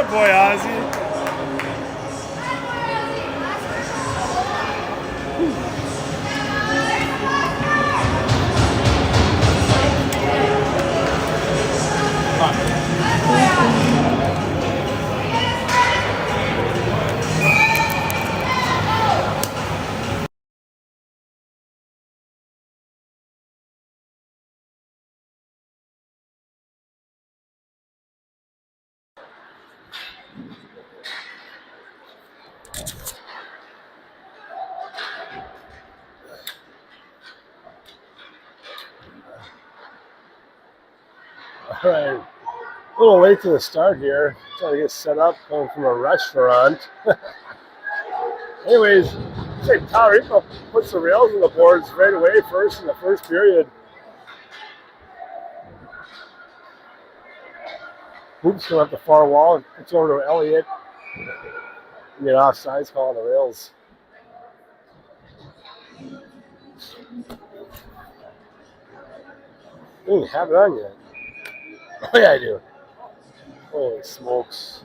Boy, Ozzy. All right, a little late to the start here. Trying to get set up, coming from a restaurant. Anyways, say Tyler puts the rails on the boards right away first in the first period. Hoops going up the far wall. It's over to Elliott. And get offsides call on the rails. You didn't have it on yet. Oh yeah, I do. Holy smokes.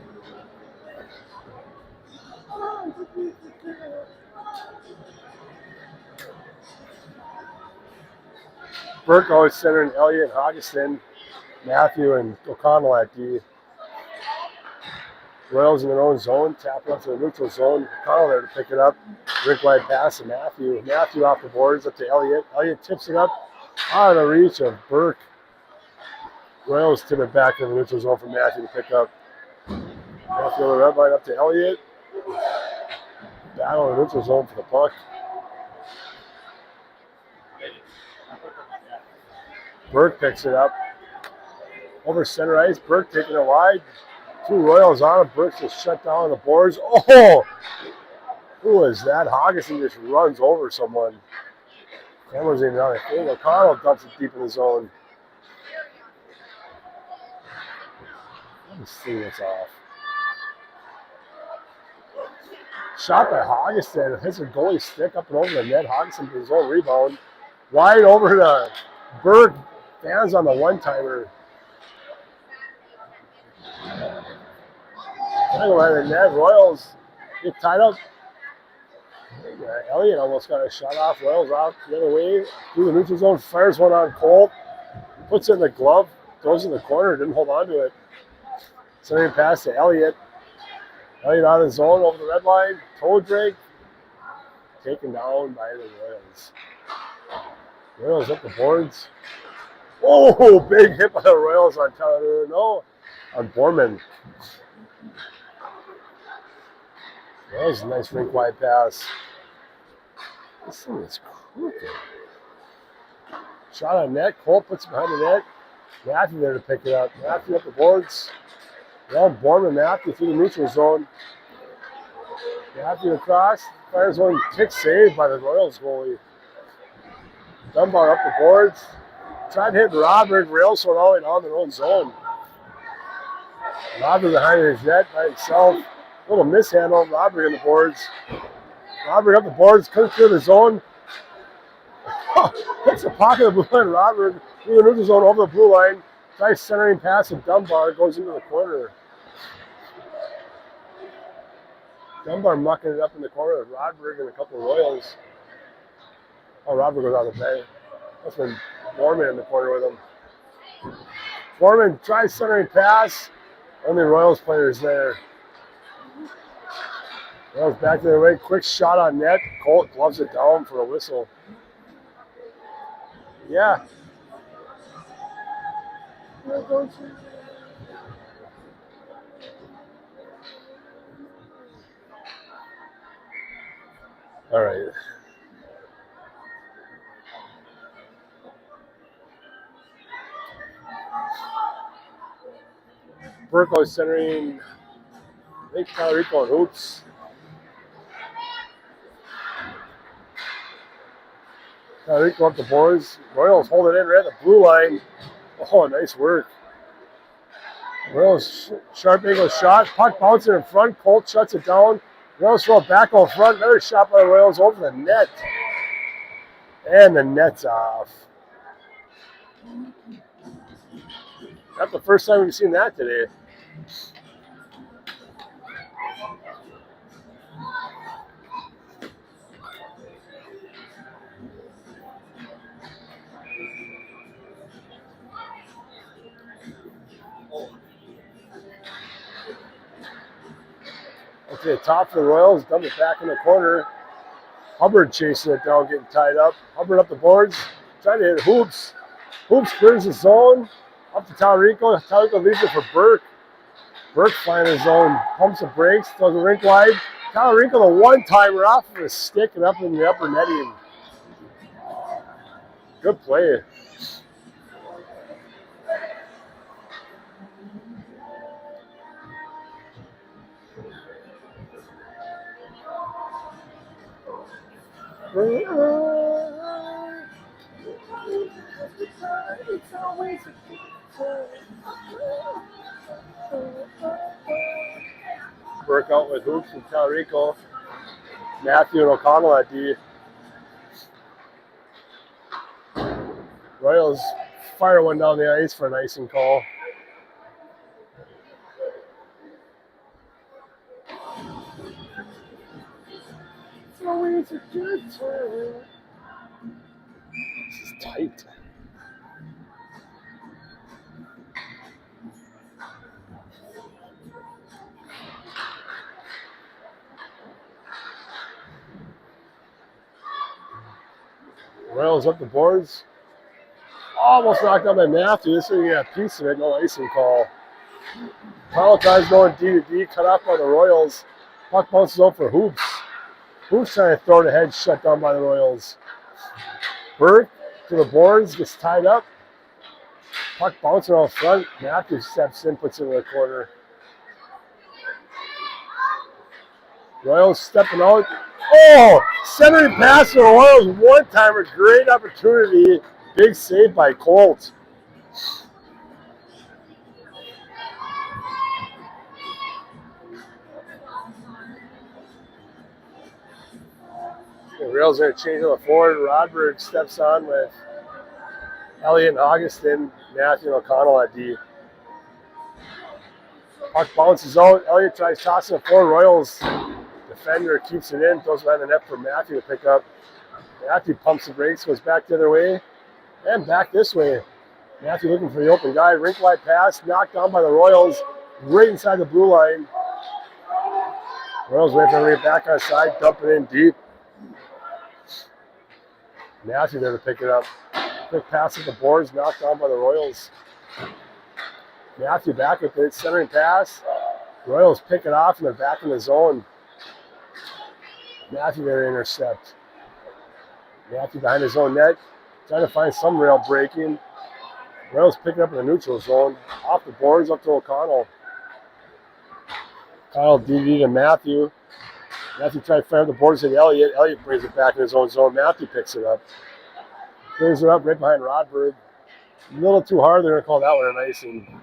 Burke always centering Elliott, Hoggeston, Matthew, and O'Connell at D. Royals in their own zone, tap up to the neutral zone. O'Connell there to pick it up. Rink wide pass to Matthew. Matthew off the boards up to Elliott. Elliott tips it up out of the reach of Burke. Royals tip it back to the neutral zone for Matthew to pick up. Matthew on the red line up to Elliott. Battle in the neutral zone for the puck. Burke picks it up. Over center ice. Burke taking it wide. Two Royals on him. Burke just shut down the boards. Oh! Who is that? Hoggeston just runs over someone. Cameron's even on the thing. O'Connell dumps it deep in the zone. This thing that's off. Shot by Hoggeston. Hits a goalie stick up and over the net. Hoggeston with his own rebound. Wide over to Burke. Fans on the one-timer. Anyway, the net. Royals get tied up. Elliott almost got a shot off. Royals out the other way. Through the neutral zone. Fires one on Colt. Puts it in the glove. Throws it in the corner. Didn't hold on to it. Sending it pass to Elliott. Elliott out of the zone over the red line. Toe drag. Taken down by the Royals. Royals up the boards. Oh, big hit by the Royals on Tyler. No, on Borman. That was a nice rink wide pass. This thing is crooked. Shot on net. Cole puts it behind the net. Matthew there to pick it up. Matthew up the boards. Well, Borman, Matthew through the neutral zone. Matthew across. Fires one kick saved by the Royals goalie. Dunbar up the boards. Tried to hit Robert. Rails sort all the way down their own zone. Robert behind his net by himself. Little mishandle. Robert in the boards. Robert up the boards. Couldn't clear the zone. Hits the pocket of the blue line. Robert through the neutral zone over the blue line. Nice centering pass to Dunbar. Goes into the corner. Dunbar mucking it up in the corner with Rodberg and a couple of Royals. Oh, Rodberg goes out of the bay. That's been Foreman in the corner with him. Foreman tries centering pass. Only Royals players there. Royals back to their way. Quick shot on net. Colt gloves it down for a whistle. Yeah. All right. Burko centering. I think Calorico and Hoops. Calorico up the boards. Royals hold it in right at the blue line. Oh, nice work. Royals sharp angle shot. Puck bouncing in front. Colt shuts it down. Royals throw it back on front. Another shot by the Royals over the net. And the net's off. Not the first time we've seen that today. to the top for the Royals, dump it back in the corner. Hubbard chasing it down, getting tied up. Hubbard up the boards, trying to hit Hoops. Hoops clears the zone, up to Talarico. Talarico leaves it for Burke. Burke flying his zone, pumps the brakes, throws a rink wide. Talarico the one-timer off of his stick and up in the upper netting. Good play. Burke out with Hoops and Talarico. Matthew and O'Connell at D. Royals fire one down the ice for an icing call. It's always a good time. This is tight. Royals up the boards. Almost knocked out by Matthew. This one, a piece of it, no icing call. Palatines going D to D, cut off by the Royals. Puck bounces out for Hoops. Hoops trying to throw it ahead, shut down by the Royals. Burke to the boards, gets tied up. Puck bouncing out front. Matthew steps in, puts it in the corner. Royals stepping out. Oh, centering pass to the Royals, one-timer, great opportunity. Big save by Colt. The Royals are going to change on the forward. Rodberg steps on with Elliott and Augustin, Matthew and O'Connell at D. Puck bounces out. Elliott tries tossing it forward. Royals defender keeps it in, throws it behind the net for Matthew to pick up. Matthew pumps the brakes, goes back the other way, and back this way. Matthew looking for the open guy. Rink wide pass, knocked down by the Royals, right inside the blue line. Royals waiting for him to get back on side, dump it in deep. Matthew there to pick it up. Quick pass at the boards, knocked down by the Royals. Matthew back with it, centering pass. Royals pick it off and they're back in the zone. Matthew there to intercept. Matthew behind his own net, trying to find some rail breaking. Royals picking up in the neutral zone. Off the boards up to O'Connell. O'Connell DD to Matthew. Matthew tried to find the boards to Elliott. Elliott brings it back in his own zone. Matthew picks it up. Clears it up right behind Rodberg. A little too hard. They're going to call that one an icing.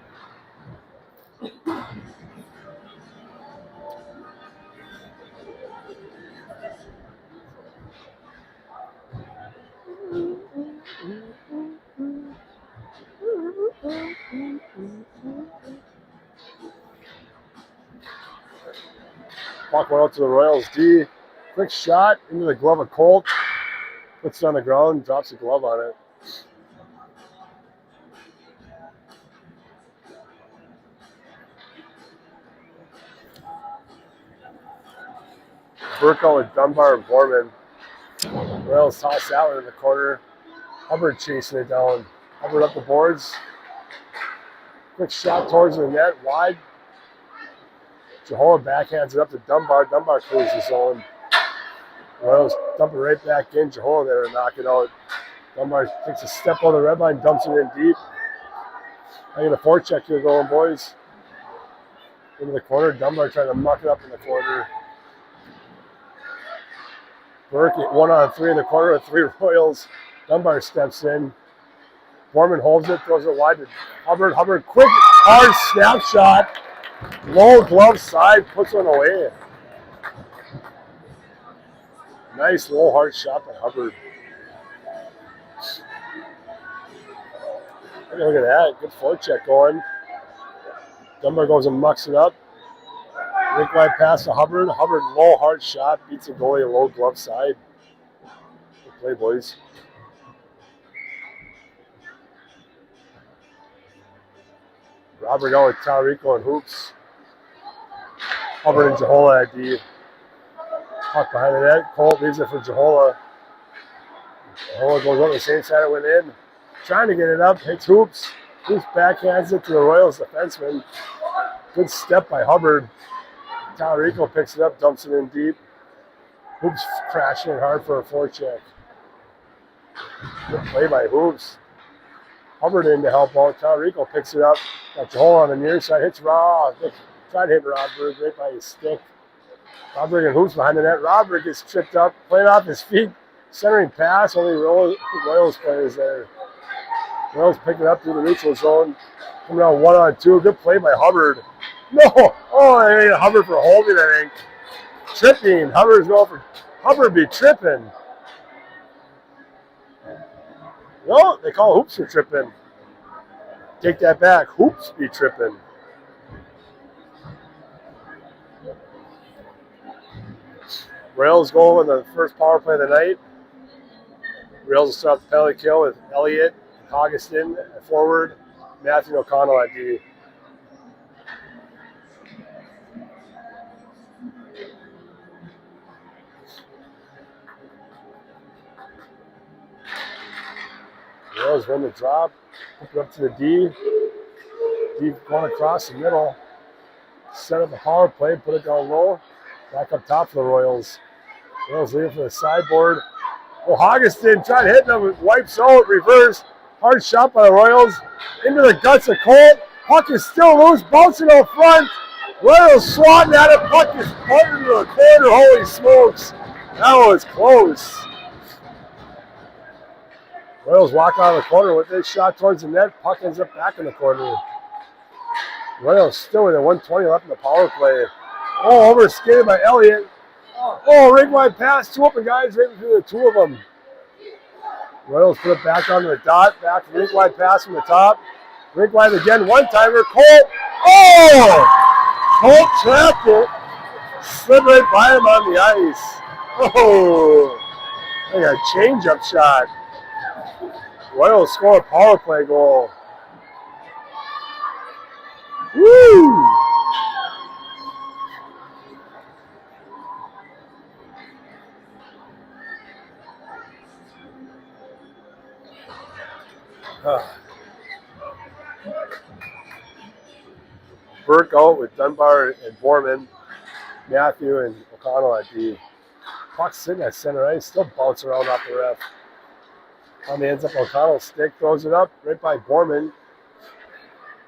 Puck went out to the Royals D. Quick shot into the glove of Colt. Puts it on the ground, drops the glove on it. Burke out with Dunbar and Borman. Royals toss that one in the corner. Hubbard chasing it down. Hubbard up the boards. Quick shot towards the net, wide. Jehoa backhands it up to Dunbar. Dunbar clears the zone. Royals dump it right back in. Jehoa there to knock it out. Dunbar takes a step on the red line, dumps it in deep. I get a forecheck here going, boys. Into the corner. Dunbar trying to muck it up in the corner. Burke 1-on-3 in the corner with 3 Royals. Dunbar steps in. Borman holds it, throws it wide to Hubbard. Hubbard, quick, hard snapshot. Low glove side, puts one away. Nice low hard shot by Hubbard. Look at that, good forecheck going. Dunbar goes and mucks it up. Rink wide pass to Hubbard. Hubbard low hard shot, beats the goalie low glove side. Good play, boys. Robert going with Talarico and Hoops. Hubbard and Jahola at D. Puck behind the net. Colt leaves it for Jahola. Jahola goes on the same side it went in. Trying to get it up. Hits Hoops. Hoops backhands it to the Royals defenseman. Good step by Hubbard. Talarico picks it up, dumps it in deep. Hoops crashing it hard for a forecheck. Good play by Hoops. Hubbard in to help out. Talarico picks it up. Got Jahola on the near side. Hits Rob. Tried to hit Rodberg right by his stick. Rodberg and Hoops behind the net. Rodberg gets tripped up, playing off his feet. Centering pass. Only Royals players there. Royals pick it up through the neutral zone. Coming out 1-on-2. Good play by Hubbard. No! Oh, they made Hubbard for holding, I think. Tripping. Hubbard's going for... Hubbard be tripping. No, they call Hoops for tripping. Take that back. Hoops be tripping. Royals goal in the first power play of the night. Royals will start the penalty kill with Elliott, Augustin at forward, Matthew O'Connell at D. Royals win the drop, hook it up to the D. D going across the middle. Set up a power play, put it down low. Back up top for the Royals. Royals leaving for the sideboard. Oh, Augustin tried hitting him, wipes out, reverse. Hard shot by the Royals. Into the guts of Colt. Puck is still loose, bouncing out front. Royals swatting at it. Puck is pointing into the corner. Holy smokes. That was close. Royals walk out of the corner with this shot towards the net. Puck ends up back in the corner. Royals still with a 1:20 left in the power play. Oh, overskated by Elliott. Oh, ring wide pass. Two open guys right between the two of them. Royals put it back onto the dot. Back rink wide pass from the top. Rink wide again. One-timer. Colt. Oh! Colt trapped it. Slid right by him on the ice. Oh! Like a change-up shot. Royals score a power play goal. Woo! Burke out with Dunbar and Borman. Matthew and O'Connell at D. Puck sitting at center ice, still bouncing around off the ref. Tommy ends up O'Connell's stick, throws it up right by Borman.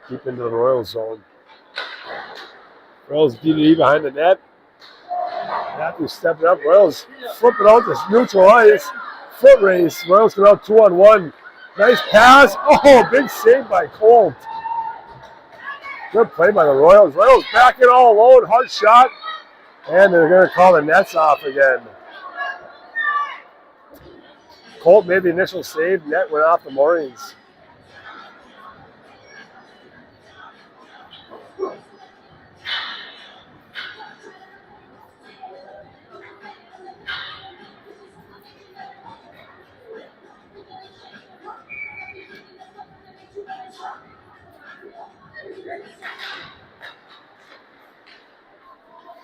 Deep into the Royals zone. Royals DD behind the net. Matthew stepping up. Royals flipping out this neutral ice. Foot race. Royals come out 2-on-1. Nice pass. Oh, big save by Colt. Good play by the Royals. Royals back it all alone. Hard shot. And they're going to call the nets off again. Colt made the initial save. Net went off the moorings.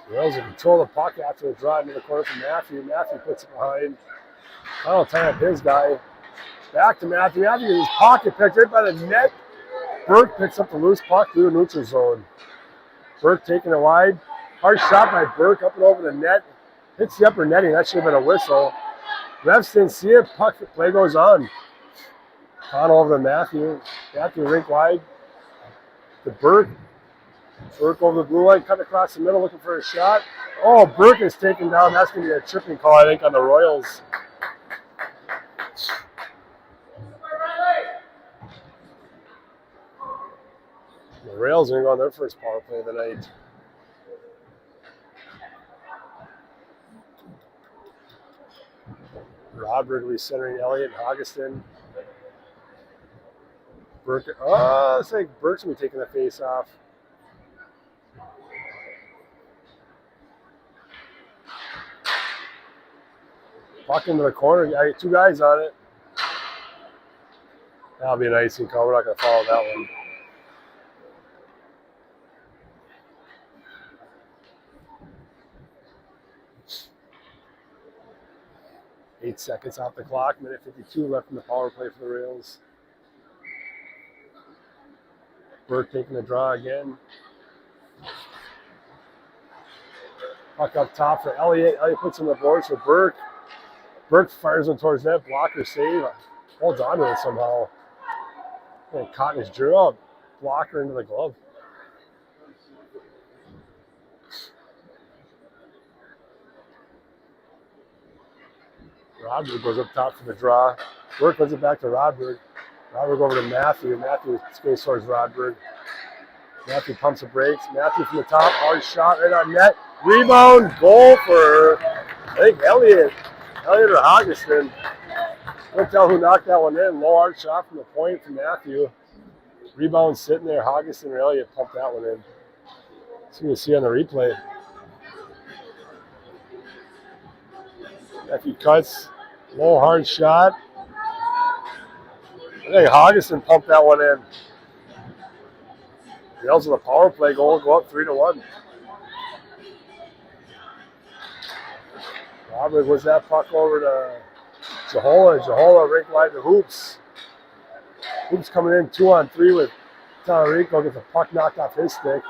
Royals will control the puck after a drive into the corner from Matthew. Matthew puts it behind. I'll tie up his guy. Back to Matthew. Matthew gets his pocket picked right by the net. Burke picks up the loose puck through the neutral zone. Burke taking it wide. Hard shot by Burke up and over the net. Hits the upper netting. That should have been a whistle. Refs didn't see it. Puck play goes on. Connell over to Matthew. Matthew rink wide. To Burke. Burke over the blue line, cut across the middle, looking for a shot. Oh, Burke is taken down. That's going to be a tripping call, I think, on the Royals. The Royals are going to go on their first power play of the night. Rodberg will be centering Elliott and Augustin. Burke, looks like Burke's going to be taking the face off. Puck into the corner. I got two guys on it. That'll be an icing call. We're not going to follow that one. 8 seconds off the clock, minute 52 left in the power play for the Royals. Burke taking the draw again. Puck up top for Elliott. Elliott puts in the boards for Burke. Burke fires him towards net. Blocker save. Holds on to it somehow. And caught in his drill. Blocker into the glove. Rodberg goes up top for the draw. Burke puts it back to Rodberg. Rodberg over to Matthew. Matthew skates towards Rodberg. Matthew pumps the brakes. Matthew from the top. Hard shot right on net. Rebound. Goal for, I think, Elliott. Elliott or Hoggeston. Can't tell who knocked that one in. Low hard shot from the point from Matthew. Rebound sitting there. Hoggeston or Elliott pumped that one in. So you can see on the replay. Matthew cuts. Low hard shot. I think Hoggeston pumped that one in. Rails with a power play goal, go up 3-1. Robert was that puck over to Jahola. Jahola rink wide to Hoops. Hoops coming in 2-on-3 with Tallarico. Gets the puck knocked off his stick.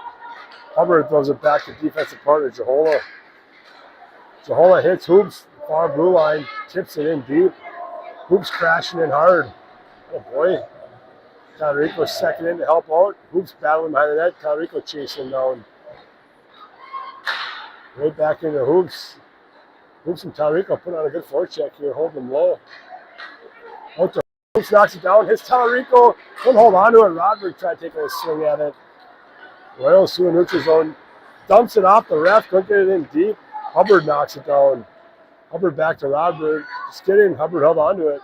Hubbard throws it back to defensive partner Jahola. Jahola hits Hoops, far blue line, tips it in deep. Hoops crashing in hard. Oh boy. Tallarico second in to help out. Hoops battling behind the net. Tallarico chasing him down. Right back into Hoops. Hoops and Tallarico put on a good forecheck here, holding him low. Out to Hoops, knocks it down. Hits Tallarico. Couldn't hold on to it. Rodberg tried taking a swing at it. Royals through a neutral zone. Dumps it off the ref. Couldn't get it in deep. Hubbard knocks it down. Hubbard back to Rodberg. Just kidding. Hubbard held on to it.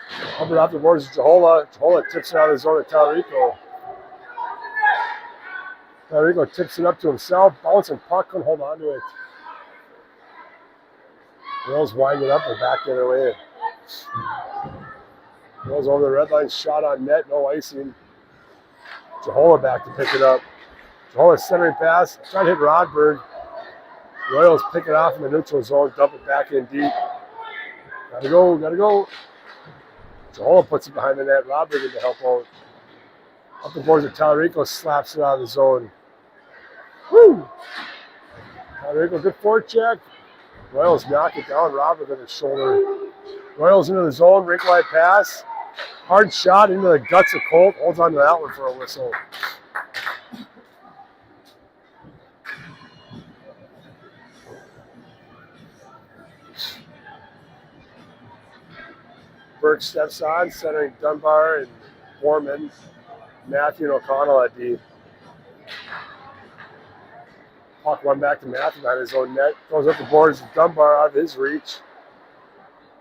Hubbard off the boards to Jahola. Jahola tips it out of the zone to Tallarico. Tallarico tips it up to himself. Bouncing puck. Couldn't hold on to it. Royals wind it up and back the other way. Royals over the red line. Shot on net. No icing. Jahola back to pick it up. Jahola centering pass. Trying to hit Rodberg. Royals pick it off in the neutral zone. Dump it back in deep. Gotta go. Gotta go. Jahola puts it behind the net. Rodberg in to help out. Up the boards of Tallarico, slaps it out of the zone. Woo! Tallarico, good forecheck. Royals knock it down. Rodberg with his shoulder. Royals into the zone. Rink wide pass. Hard shot into the guts of Colt. Holds on to that one for a whistle. Burke steps on, centering Dunbar and Foreman. Matthew and O'Connell at D. Puck one back to Matthew behind his own net. Goes up the boards. Dunbar out of his reach.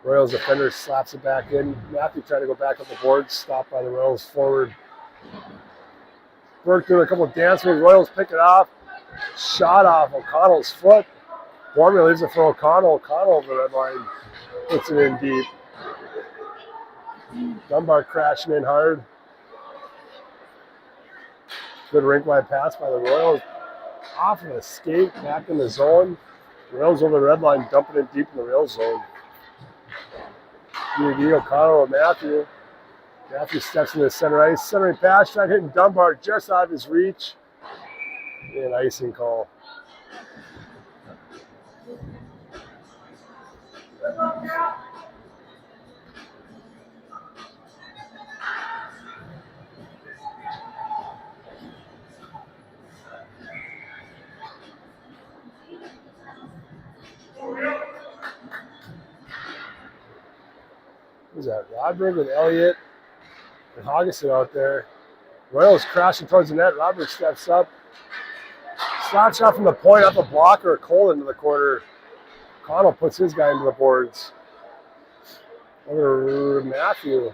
Royals defender slaps it back in. Matthew trying to go back up the boards. Stopped by the Royals forward. Burke doing a couple of dance moves. Royals pick it off. Shot off O'Connell's foot. Foreman leaves it for O'Connell. O'Connell over the red line. Puts it in deep. Dunbar crashing in hard. Good rink-wide pass by the Royals. Off of a skate, back in the zone. Royals over the red line, dumping it deep in the rail zone. D.D. O'Connell and Matthew. Matthew steps into the center ice. Centering pass, trying hitting Dunbar just out of his reach. And icing call. Who's that? Rodberg with Elliott and Hoggeston out there. Royals crashing towards the net. Rodberg steps up. Slap shot from the point off the blocker. Cole into the corner. Connell puts his guy into the boards. Over to Matthew.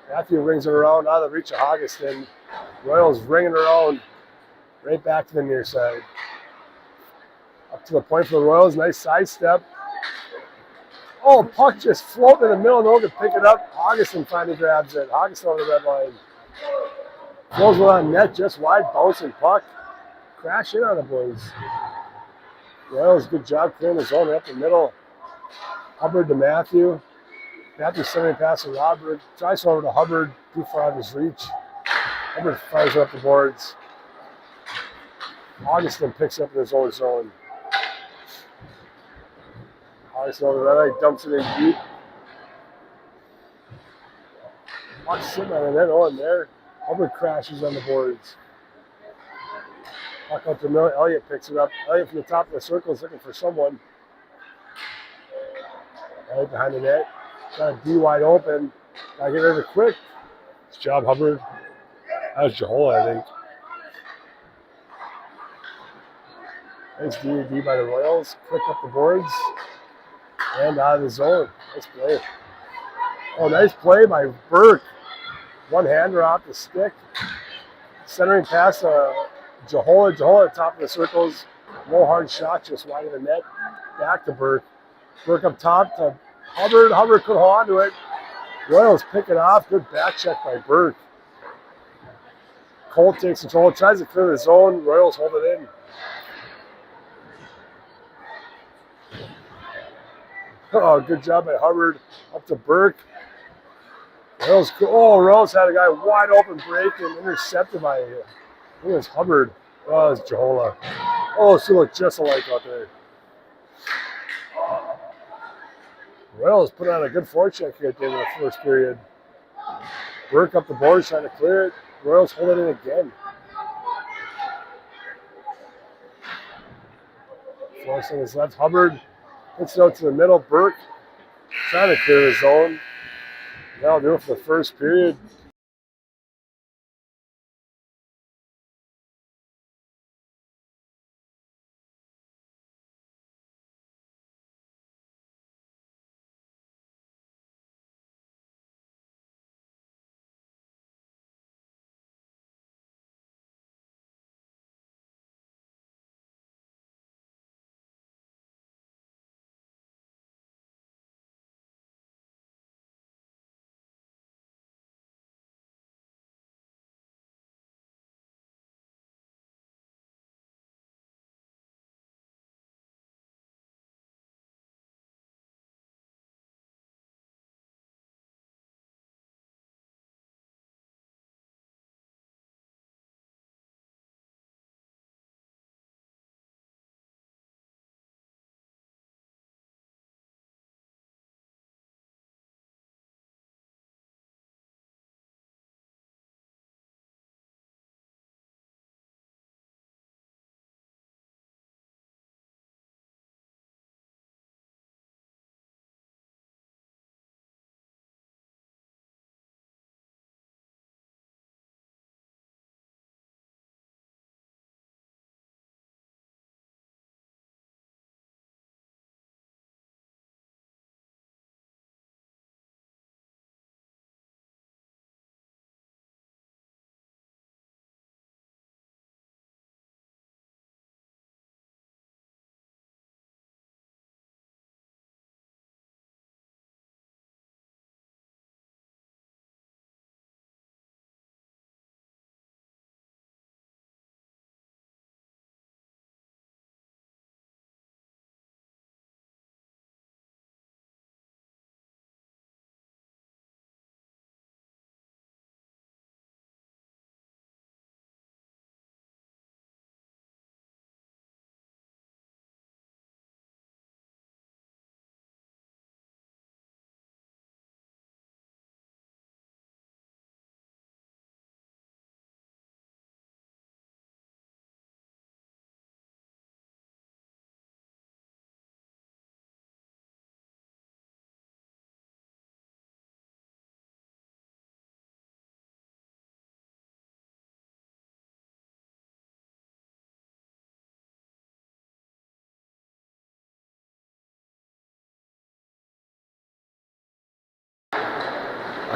Matthew rings it around out of the reach of Hoggeston. Royals ringing around right back to the near side. Up to the point for the Royals. Nice sidestep. Oh, puck just floating in the middle. No one can pick it up. Hoggeston finally grabs it. Hoggeston on the red line. Flows one on net, just wide, bouncing puck. Crash in on the boys. Royals, good job clearing the zone right up the middle. Hubbard to Matthew. Matthew sending pass to Rodberg. Tries over to Hubbard. Too far out of his reach. Hubbard fires up the boards. Augustin picks up in his own zone. Augustin over the red light dumps it in deep. Puck sitting on the net. Oh, in there. Hubbard crashes on the boards. Puck up the middle. Elliott picks it up. Elliott from the top of the circle is looking for someone. Elliott behind the net. Got a D wide open. Gotta get rid of it quick. Nice job, Hubbard. That was Jahola, I think. Nice D by the Royals. Quick up the boards. And out of the zone. Nice play. Oh, nice play by Burke. One-hander off the stick. Centering pass Jahola. Jahola at top of the circles. Low hard shot just wide of the net. Back to Burke. Burke up top to Hubbard. Hubbard could hold on to it. Royals pick it off. Good back check by Burke. Cole takes control. Tries to clear the zone. Royals hold it in. Oh, good job by Hubbard. Up to Burke. Royals had a guy wide open break and intercepted by, I think it was Hubbard. Oh, it was Jahola. Oh, she looked just alike out there. Royals put on a good forecheck here at the end of the first period. Burke up the boards trying to clear it. Royals hold it in again. Force on his left. Hubbard puts it out to the middle. Burke trying to clear the zone. That'll do it for the first period.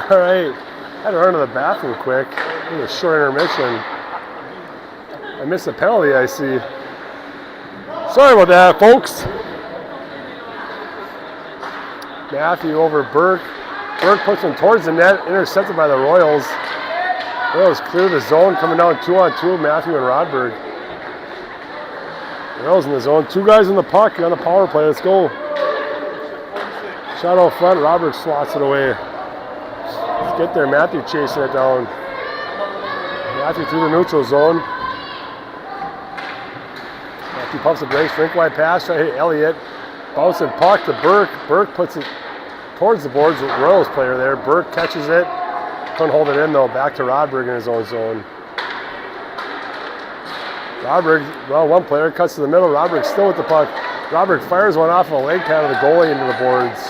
All right, I had to run to the bathroom quick. It was a short intermission. I missed a penalty, I see. Sorry about that, folks. Matthew over Burke. Burke puts him towards the net, intercepted by the Royals. Royals clear the zone, coming down 2-on-2, Matthew and Rodberg. Royals in the zone. Two guys in the puck on the power play. Let's go. Shot out front, Robert swats it away. Let's get there, Matthew chasing it down. Matthew through the neutral zone. Matthew pumps the brakes, rink wide pass, try to hit Elliott. Bouncing puck to Burke. Burke puts it towards the boards with Royals player there. Burke catches it. Couldn't hold it in though. Back to Rodberg in his own zone. Rodberg, well, one player cuts to the middle. Rodberg still with the puck. Rodberg fires one off of a leg pad of the goalie into the boards.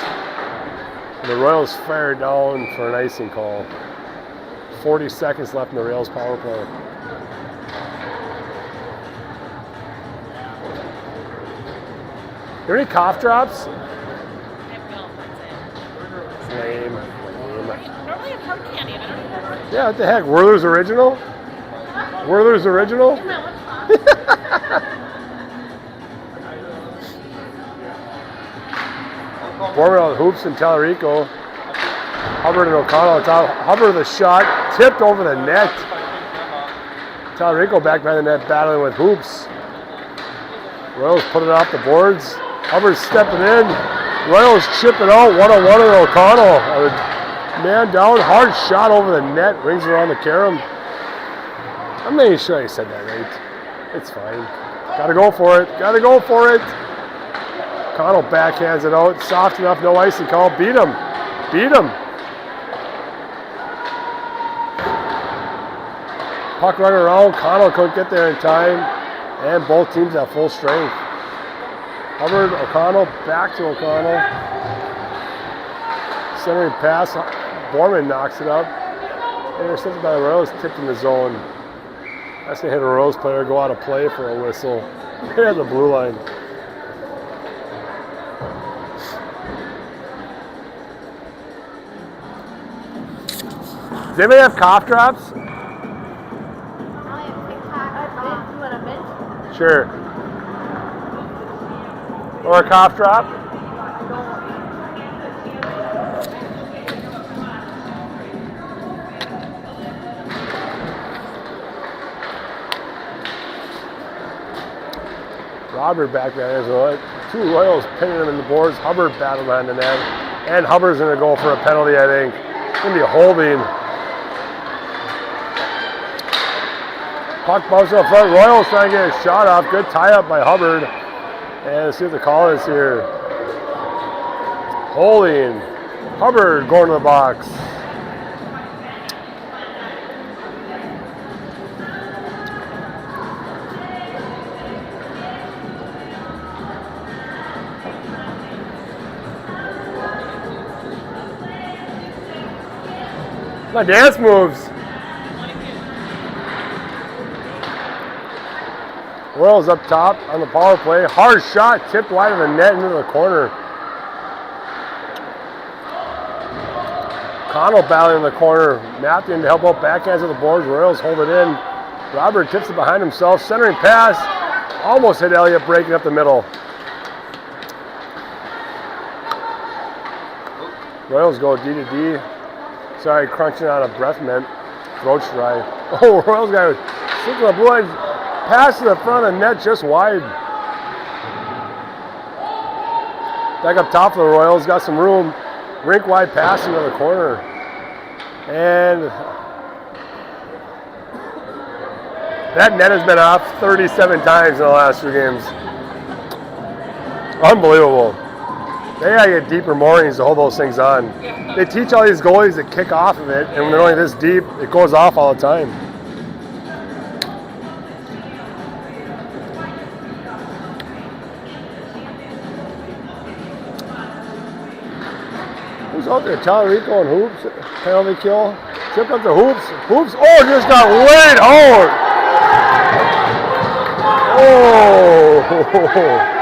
And the Royals fire down for an icing call. 40 seconds left in the Royals power play. Are there any cough drops? Lame. Normally a hard candy, but I don't know. Yeah, what the heck? Werther's Original? Werther's Original? Borman on hoops in Tallarico. Hubbard and O'Connell on top. Hubbard the shot, tipped over the net. Tallarico back behind the net battling with hoops. Royals put it off the boards. Hubbard stepping in. Royals chip it out. 1-on-1 and O'Connell. Man down, hard shot over the net. Rings around the carom. I'm not even sure I said that right. It's fine. Gotta go for it. Gotta go for it. O'Connell backhands it out. Soft enough, no icing call. Beat him. Beat him. Puck running around. O'Connell couldn't get there in time. And both teams have full strength. Hubbard, O'Connell, back to O'Connell. Centering pass. Borman knocks it up. Intercepted by the Royals, tipped in the zone. That's going to hit a Rose player, go out of play for a whistle. Right at the blue line. Does anybody have cough drops? Sure. Or a cough drop? Robert back there as well. Two Royals pinning him in the boards. Hubbard battled behind the net. And Hubbard's going to go for a penalty, I think. It's going to be a holding. Puck bounces up front. Royals trying to get a shot off. Good tie-up by Hubbard. And let's see what the call is here. Holding. Hubbard going to the box. My dance moves. Royals up top on the power play. Hard shot, tipped wide of the net into the corner. Connell battling in the corner. Matthew to help out backhands of the boards. Royals hold it in. Robert tips it behind himself. Centering pass. Almost hit Elliott, breaking up the middle. Royals go D to D. Sorry, crunching on a breath mint. Throat's dry. Oh, Royals guy was sticking the blue line. Pass to the front of the net, just wide. Back up top for the Royals, got some room. Rink wide pass into the corner. And that net has been off 37 times in the last 2 games. Unbelievable. They gotta get deeper moorings to hold those things on. They teach all these goalies to kick off of it, and when they're only this deep, it goes off all the time. Who's out there? Tallarico and Hoops. Penalty kill. Tip up to Hoops. Hoops. Oh, just got laid out. Oh.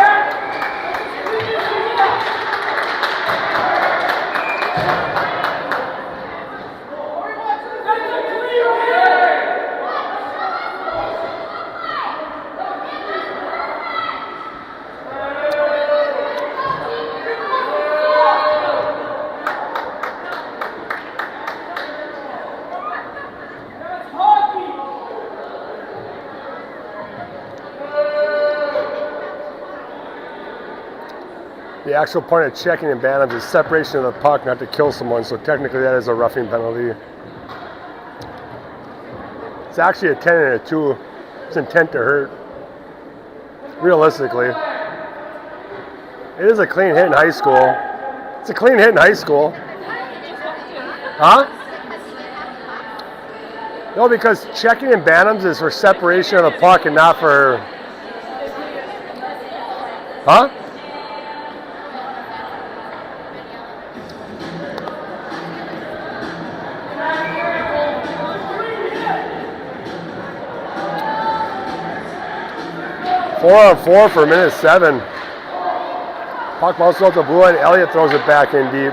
The actual point of checking in Bantams is separation of the puck, not to kill someone, so technically that is a roughing penalty. It's actually a 10 and a 2. It's intent to hurt. Realistically. It is a clean hit in high school. It's a clean hit in high school. Huh? No, because checking in Bantams is for separation of the puck and not for... Huh? Four on four for minute 7. Puck bounces out the blue line. Elliott throws it back in deep.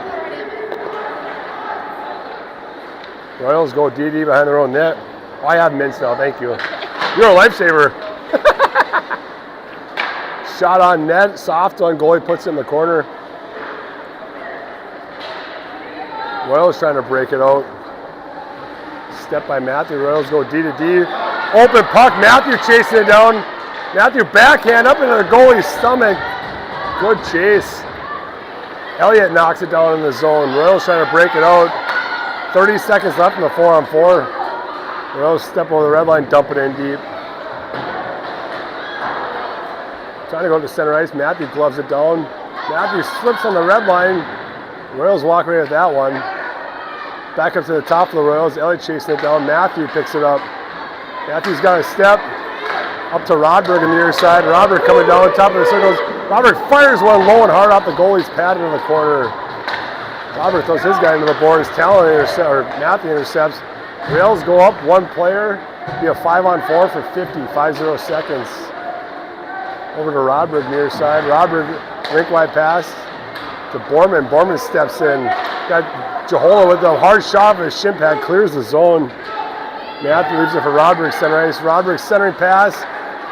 Royals go DD behind their own net. Oh, I have mints now, thank you. You're a lifesaver. Shot on net, soft on goalie, puts it in the corner. Royals trying to break it out. Step by Matthew. Royals go D to D. Open puck. Matthew chasing it down. Matthew backhand up into the goalie's stomach. Good chase. Elliott knocks it down in the zone. Royals trying to break it out. 30 seconds left in the 4 on 4. Royals step over the red line, dump it in deep. Trying to go to center ice. Matthew gloves it down. Matthew slips on the red line. Royals walk away with that one. Back up to the top of the Royals. Elliott chasing it down. Matthew picks it up. Matthew's got a step. Up to Rodberg on the near side. Rodberg coming down top of the circles. Rodberg fires one low and hard off the goalie's pad into the corner. Rodberg throws his guy into the boards. Matthew intercepts. Royals go up one player. Be a 5 on 4 for 50 seconds. Over to Rodberg near side. Rodberg rink wide pass to Borman. Borman steps in. Got Jahola with a hard shot of his shin pad. Clears the zone. Matthew leaves it for Rodberg center ice. Rodberg centering pass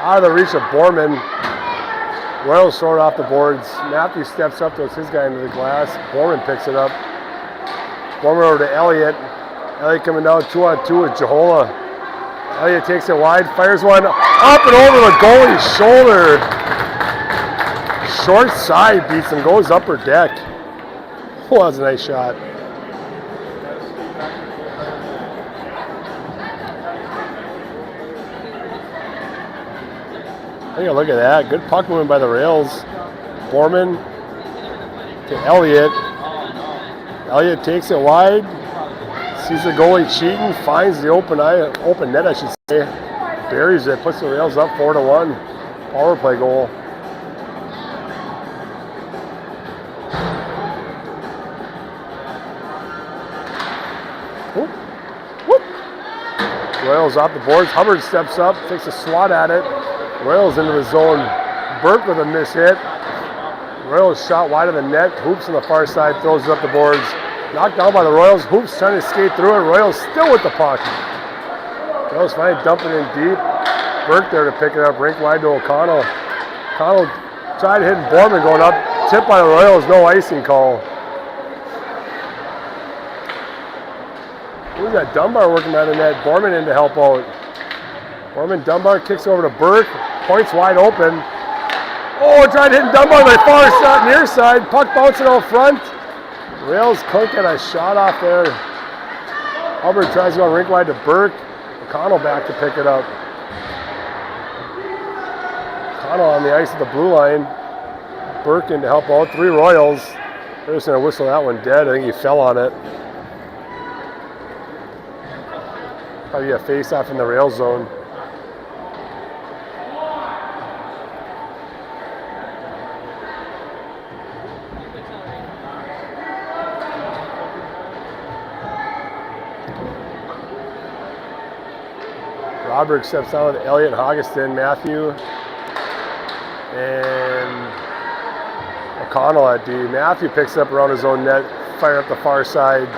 out of the reach of Borman. Royals throw it off the boards. Matthew steps up, throws his guy into the glass. Borman picks it up. Borman over to Elliott. Elliott coming down 2 on 2 with Jahola. Elliott takes it wide, fires one up and over the goalie's shoulder. Short side beats him, goes upper deck. Oh, that was a nice shot. Take a look at that. Good puck movement by the Rails. Borman to Elliott. Elliott takes it wide. Sees the goalie cheating. Finds the open net, I should say. Buries it. Puts the Rails up 4-1. Power play goal. Whoop. Whoop. Royals off the boards. Hubbard steps up. Takes a swat at it. Royals into the zone. Burke with a miss hit. Royals shot wide of the net. Hoops on the far side. Throws it up the boards. Knocked down by the Royals. Hoops trying to skate through it. Royals still with the puck. Royals finally dumping in deep. Burke there to pick it up. Rink wide to O'Connell. O'Connell tried hitting Borman going up. Tip by the Royals. No icing call. Who's that? Dunbar working by the net. Borman in to help out. Borman Dunbar kicks over to Burke. Points wide open. Oh, tried hitting Dunbar on the far side, near side. Puck bouncing out front. Rails couldn't get a shot off there. Hubbard tries to go rink wide to Burke. O'Connell back to pick it up. O'Connell on the ice at the blue line. Burke in to help out. 3 Royals. They're just going to whistle that one dead. I think he fell on it. Probably a face-off in the rail zone. Rodberg steps down with Elliott, Hoggeston, Matthew, and O'Connell at D. Matthew picks up around his own net, fire up the far side.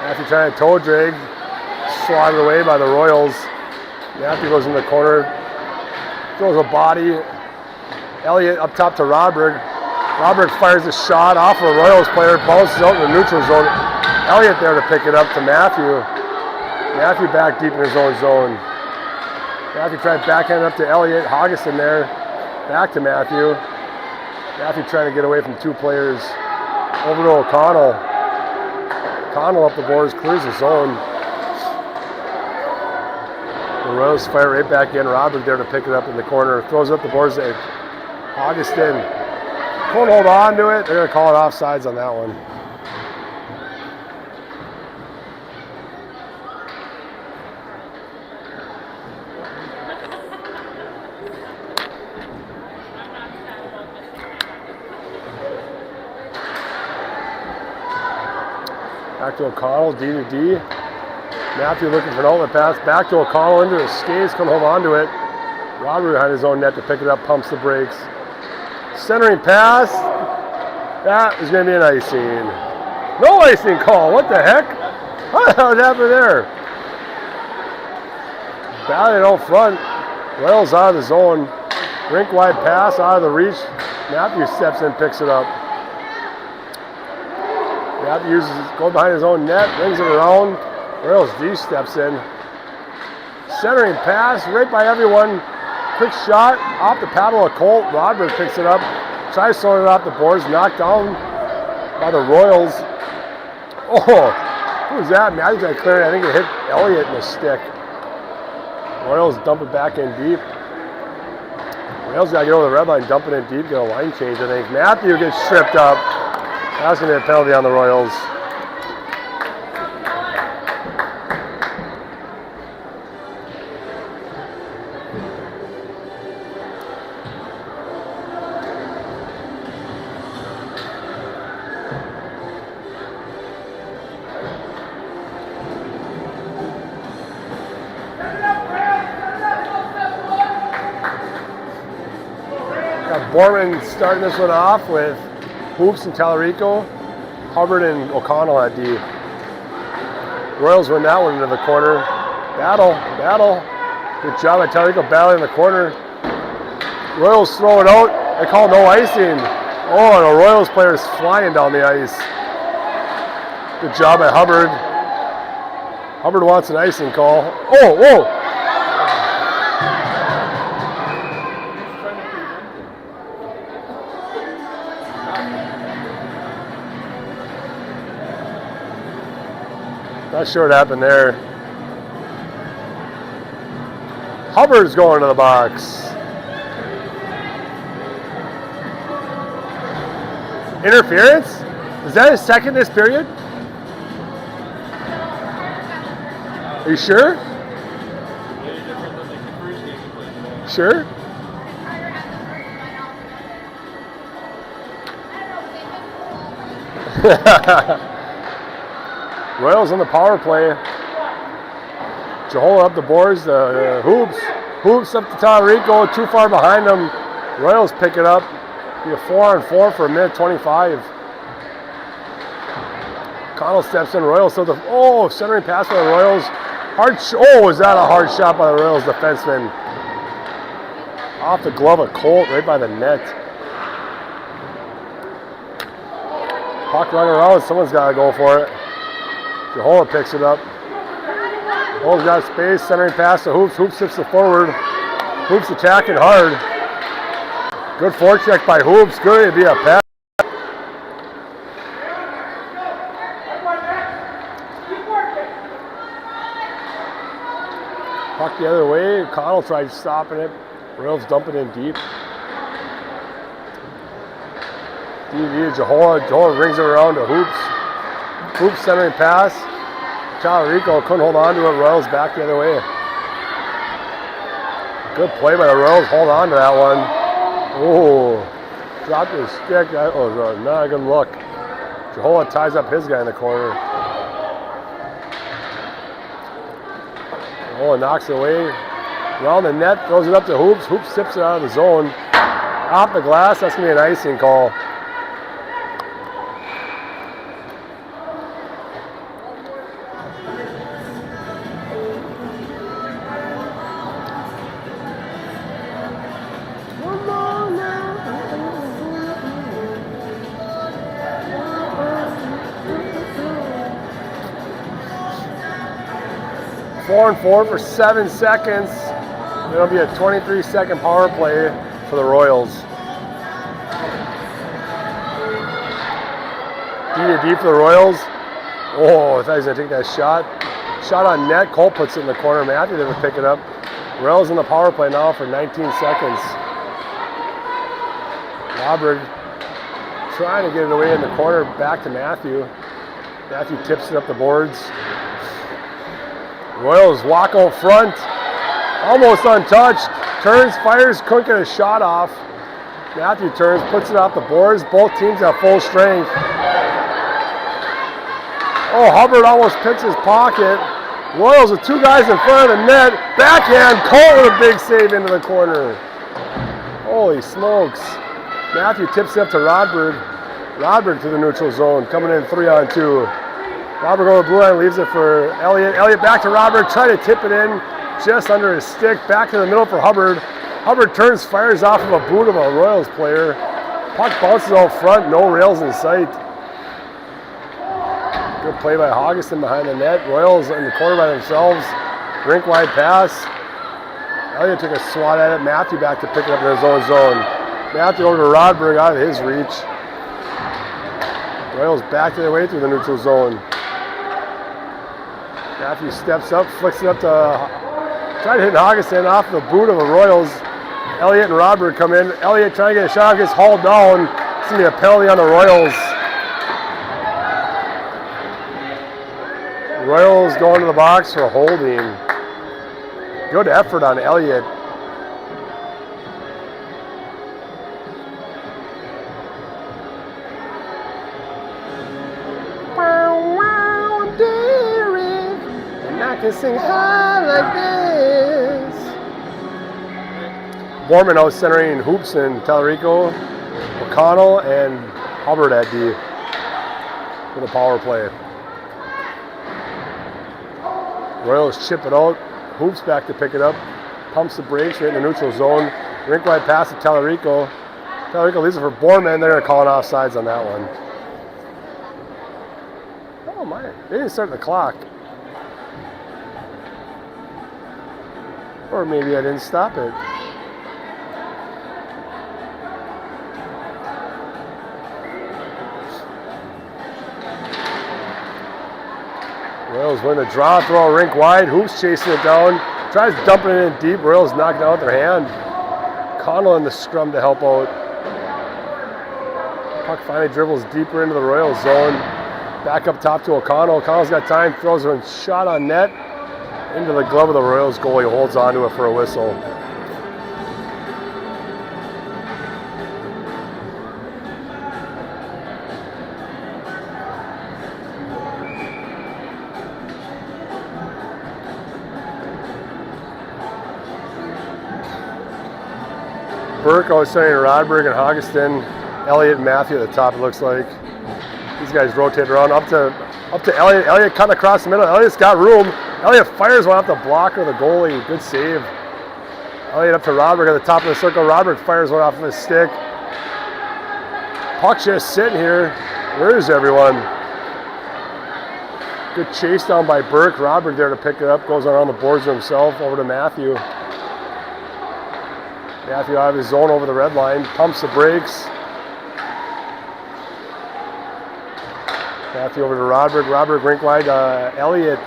Matthew trying to toe drag, swatted away by the Royals. Matthew goes in the corner, throws a body. Elliott up top to Rodberg. Rodberg fires a shot off of a Royals player, bounces out in the neutral zone. Elliott there to pick it up to Matthew. Matthew back deep in his own zone. Matthew tried backhand up to Elliott. Hoggeston there. Back to Matthew. Matthew trying to get away from two players. Over to O'Connell. O'Connell up the boards, clears the zone. The Royals fire right back in. Robert there to pick it up in the corner. Throws up the boards to Augustin. Couldn't hold on to it. They're going to call it offsides on that one. Back to O'Connell, D to D. Matthew looking for an outlet pass. Back to O'Connell into his skates. Couldn't hold on to it. Robert behind his own net to pick it up. Pumps the brakes. Centering pass. That is going to be an icing. No icing call. What the heck? What happened there? Batted out front. Royals out of the zone. Rink wide pass out of the reach. Matthew steps in, picks it up. Matthew goes behind his own net, brings it around. Royals D steps in. Centering pass right by everyone. Quick shot off the paddle of Colt. Rodberg picks it up. Tries throwing it off the boards. Knocked down by the Royals. Oh, who's that? Matthew's got to clear it. I think it hit Elliott in the stick. Royals dump it back in deep. Royals got to get over the red line, dump it in deep, get a line change, I think. Matthew gets tripped up. That's going to be a penalty on the Royals. Got Borman starting this one off with Hoops and Tallarico, Hubbard and O'Connell at D. Royals win that one into the corner. Battle. Good job by Tallarico battling in the corner. Royals throw it out. They call no icing. Oh, and a Royals player is flying down the ice. Good job by Hubbard. Hubbard wants an icing call. Oh, whoa. Not sure what happened there. Hubbard's going to the box. Interference? Is that his second this period? Are you sure? Sure? Royals on the power play. Jahola up the boards. Hoops up to Tallarico. Too far behind them. Royals pick it up. Be a 4-on-4 for a minute 25. Connell steps in. Royals so the centering pass by the Royals. Is that a hard shot by the Royals defenseman? Off the glove of Colt, right by the net. Puck running around. Someone's got to go for it. Jahola picks it up. Hoops got space, centering pass to Hoops. Hoops tips it forward. Hoops attacking hard. Good forecheck by Hoops. Good idea. Pass. Puck the other way. Connell tried stopping it. Royals dumping in deep. Jahola brings it around to Hoops. Hoops centering pass. Tallarico couldn't hold on to it. Royals back the other way. Good play by the Royals. Hold on to that one. Oh, dropped his stick. That was not a good look. Jahola ties up his guy in the corner. Jahola knocks it away. Around the net, throws it up to Hoops. Hoops tips it out of the zone. Off the glass. That's going to be an icing call. Four and four for 7 seconds. It'll be a 23-second power play for the Royals. deep for the Royals. Oh, I thought he was going to take that shot. Shot on net. Cole puts it in the corner. Matthew didn't pick it up. Royals in the power play now for 19 seconds. Robert trying to get it away in the corner. Back to Matthew. Matthew tips it up the boards. Royals walk out front. Almost untouched. Turns, fires, couldn't get a shot off. Matthew turns, puts it off the boards. Both teams have full strength. Oh, Hubbard almost picks his pocket. Royals with two guys in front of the net. Backhand, Cole with a big save into the corner. Holy smokes. Matthew tips it up to Rodberg. Rodberg to the neutral zone, coming in 3-on-2. Rodberg over the blue line, leaves it for Elliott. Elliott back to Rodberg, trying to tip it in just under his stick. Back to the middle for Hubbard. Hubbard turns, fires off of a boot of a Royals player. Puck bounces out front, no rails in sight. Good play by Haugeston behind the net. Royals in the corner by themselves. Rink wide pass. Elliott took a swat at it. Matthew back to pick it up in his own zone. Matthew over to Rodberg out of his reach. Royals back to their way through the neutral zone. Matthew steps up, flicks it up to try to hit Haugeston off the boot of the Royals. Elliott and Rodberg come in. Elliott trying to get a shot, gets hauled down. It's going to be a penalty on the Royals. Royals going to the box for holding. Good effort on Elliott. And I can sing high like this. Borman out centering Hoops and Tallarico, O'Connell, and Hubbard at D for the power play. Royals chip it out. Hoops back to pick it up. Pumps the brakes right in the neutral zone. Rink wide pass to Tallarico. Tallarico leaves it for Borman. They're calling offsides on that one. Oh my, they didn't start the clock. Or maybe I didn't stop it. Royals win the draw, throw a rink wide. Hoops chasing it down. Tries dumping it in deep. Royals knocked it out with their hand. Connell in the scrum to help out. Puck finally dribbles deeper into the Royals zone. Back up top to O'Connell. O'Connell's got time, throws a shot on net. Into the glove of the Royals goalie, holds onto it for a whistle. Burke out saying Rodberg and Haugeston, Elliott and Matthew at the top, it looks like. These guys rotate around up to Elliott. Elliott cutting across the middle. Elliott's got room. Elliott fires one off the blocker of the goalie. Good save. Elliott up to Rodberg at the top of the circle. Rodberg fires one off of his stick. Puck just sitting here. Where is everyone? Good chase down by Burke. Rodberg there to pick it up. Goes around the boards himself. Over to Matthew. Matthew out of his zone over the red line. Pumps the brakes. Matthew over to Rodberg. Rodberg rink wide. Elliott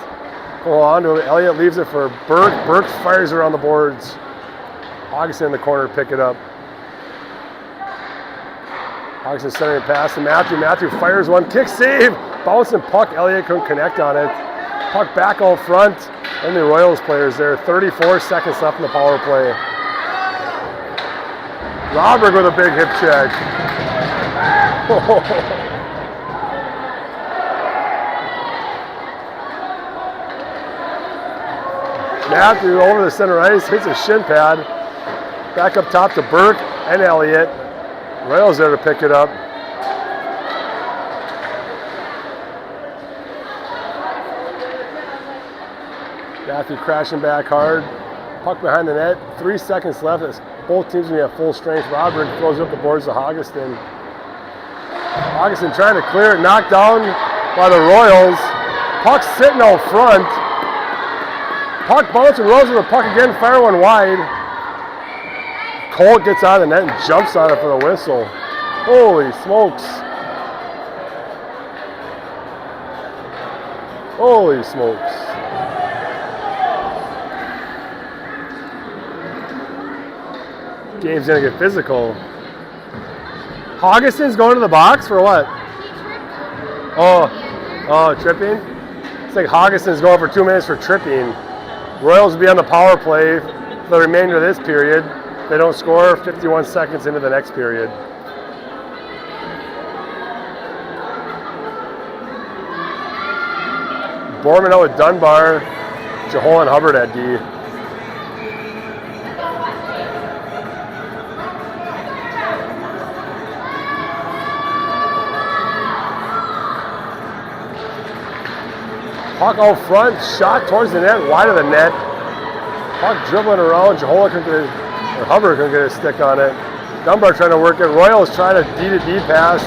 go on to it. Elliott leaves it for Burke. Burke fires around the boards. Haugeston in the corner to pick it up. Haugeston centering pass to Matthew. Matthew fires one. Kick save. Bouncing puck. Elliott couldn't connect on it. Puck back out front. Only Royals players there. 34 seconds left in the power play. Rodberg with a big hip check. Matthew over the center ice, hits a shin pad. Back up top to Burke and Elliott. Royals there to pick it up. Matthew crashing back hard. Puck behind the net. 3 seconds left. Both teams going to have full strength. Rodberg throws up the boards to Haugeston. Haugeston trying to clear it. Knocked down by the Royals. Puck sitting out front. Puck bouncing, rolls with the puck again, fire one wide. Cole gets out of the net and jumps on it for the whistle. Holy smokes. Holy smokes. Game's gonna get physical. Hoggison's going to the box for what? Oh, tripping? It's like Hoggison's going for 2 minutes for tripping. Royals will be on the power play for the remainder of this period. They don't score 51 seconds into the next period. Borman out with Dunbar, Jahol and Hubbard at D. Puck out front, shot towards the net, wide of the net. Puck dribbling around, Jahol couldn't get or Hubbard couldn't get a stick on it. Dunbar trying to work it. Royals trying to D-to-D pass,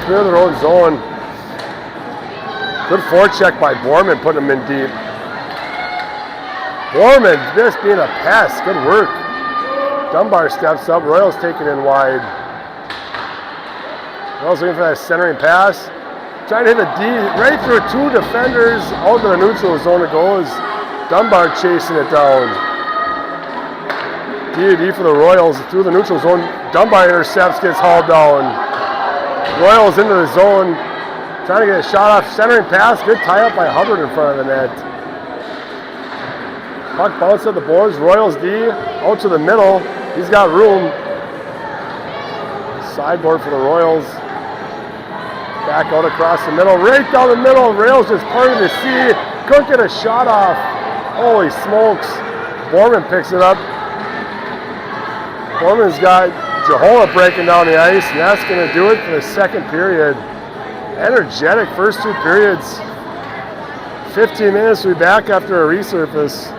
clear their own zone. Good forecheck by Borman, putting him in deep. Borman just being a pest. Good work. Dunbar steps up. Royals taking in wide. Royals looking for that centering pass. Trying to hit the D right through 2 defenders. Out to the neutral zone it goes. Dunbar chasing it down. D for the Royals through the neutral zone. Dunbar intercepts, gets hauled down. Royals into the zone. Trying to get a shot off, centering pass, good tie-up by Hubbard in front of the net. Puck bounces at the boards, Royals D, out to the middle, he's got room. Sideboard for the Royals. Back out across the middle, right down the middle, Royals just parting the sea, couldn't get a shot off. Holy smokes, Borman picks it up. Borman's got Jahol breaking down the ice, and that's going to do it for the second period. Energetic first 2 periods. 15 minutes, we'll be back after a resurface.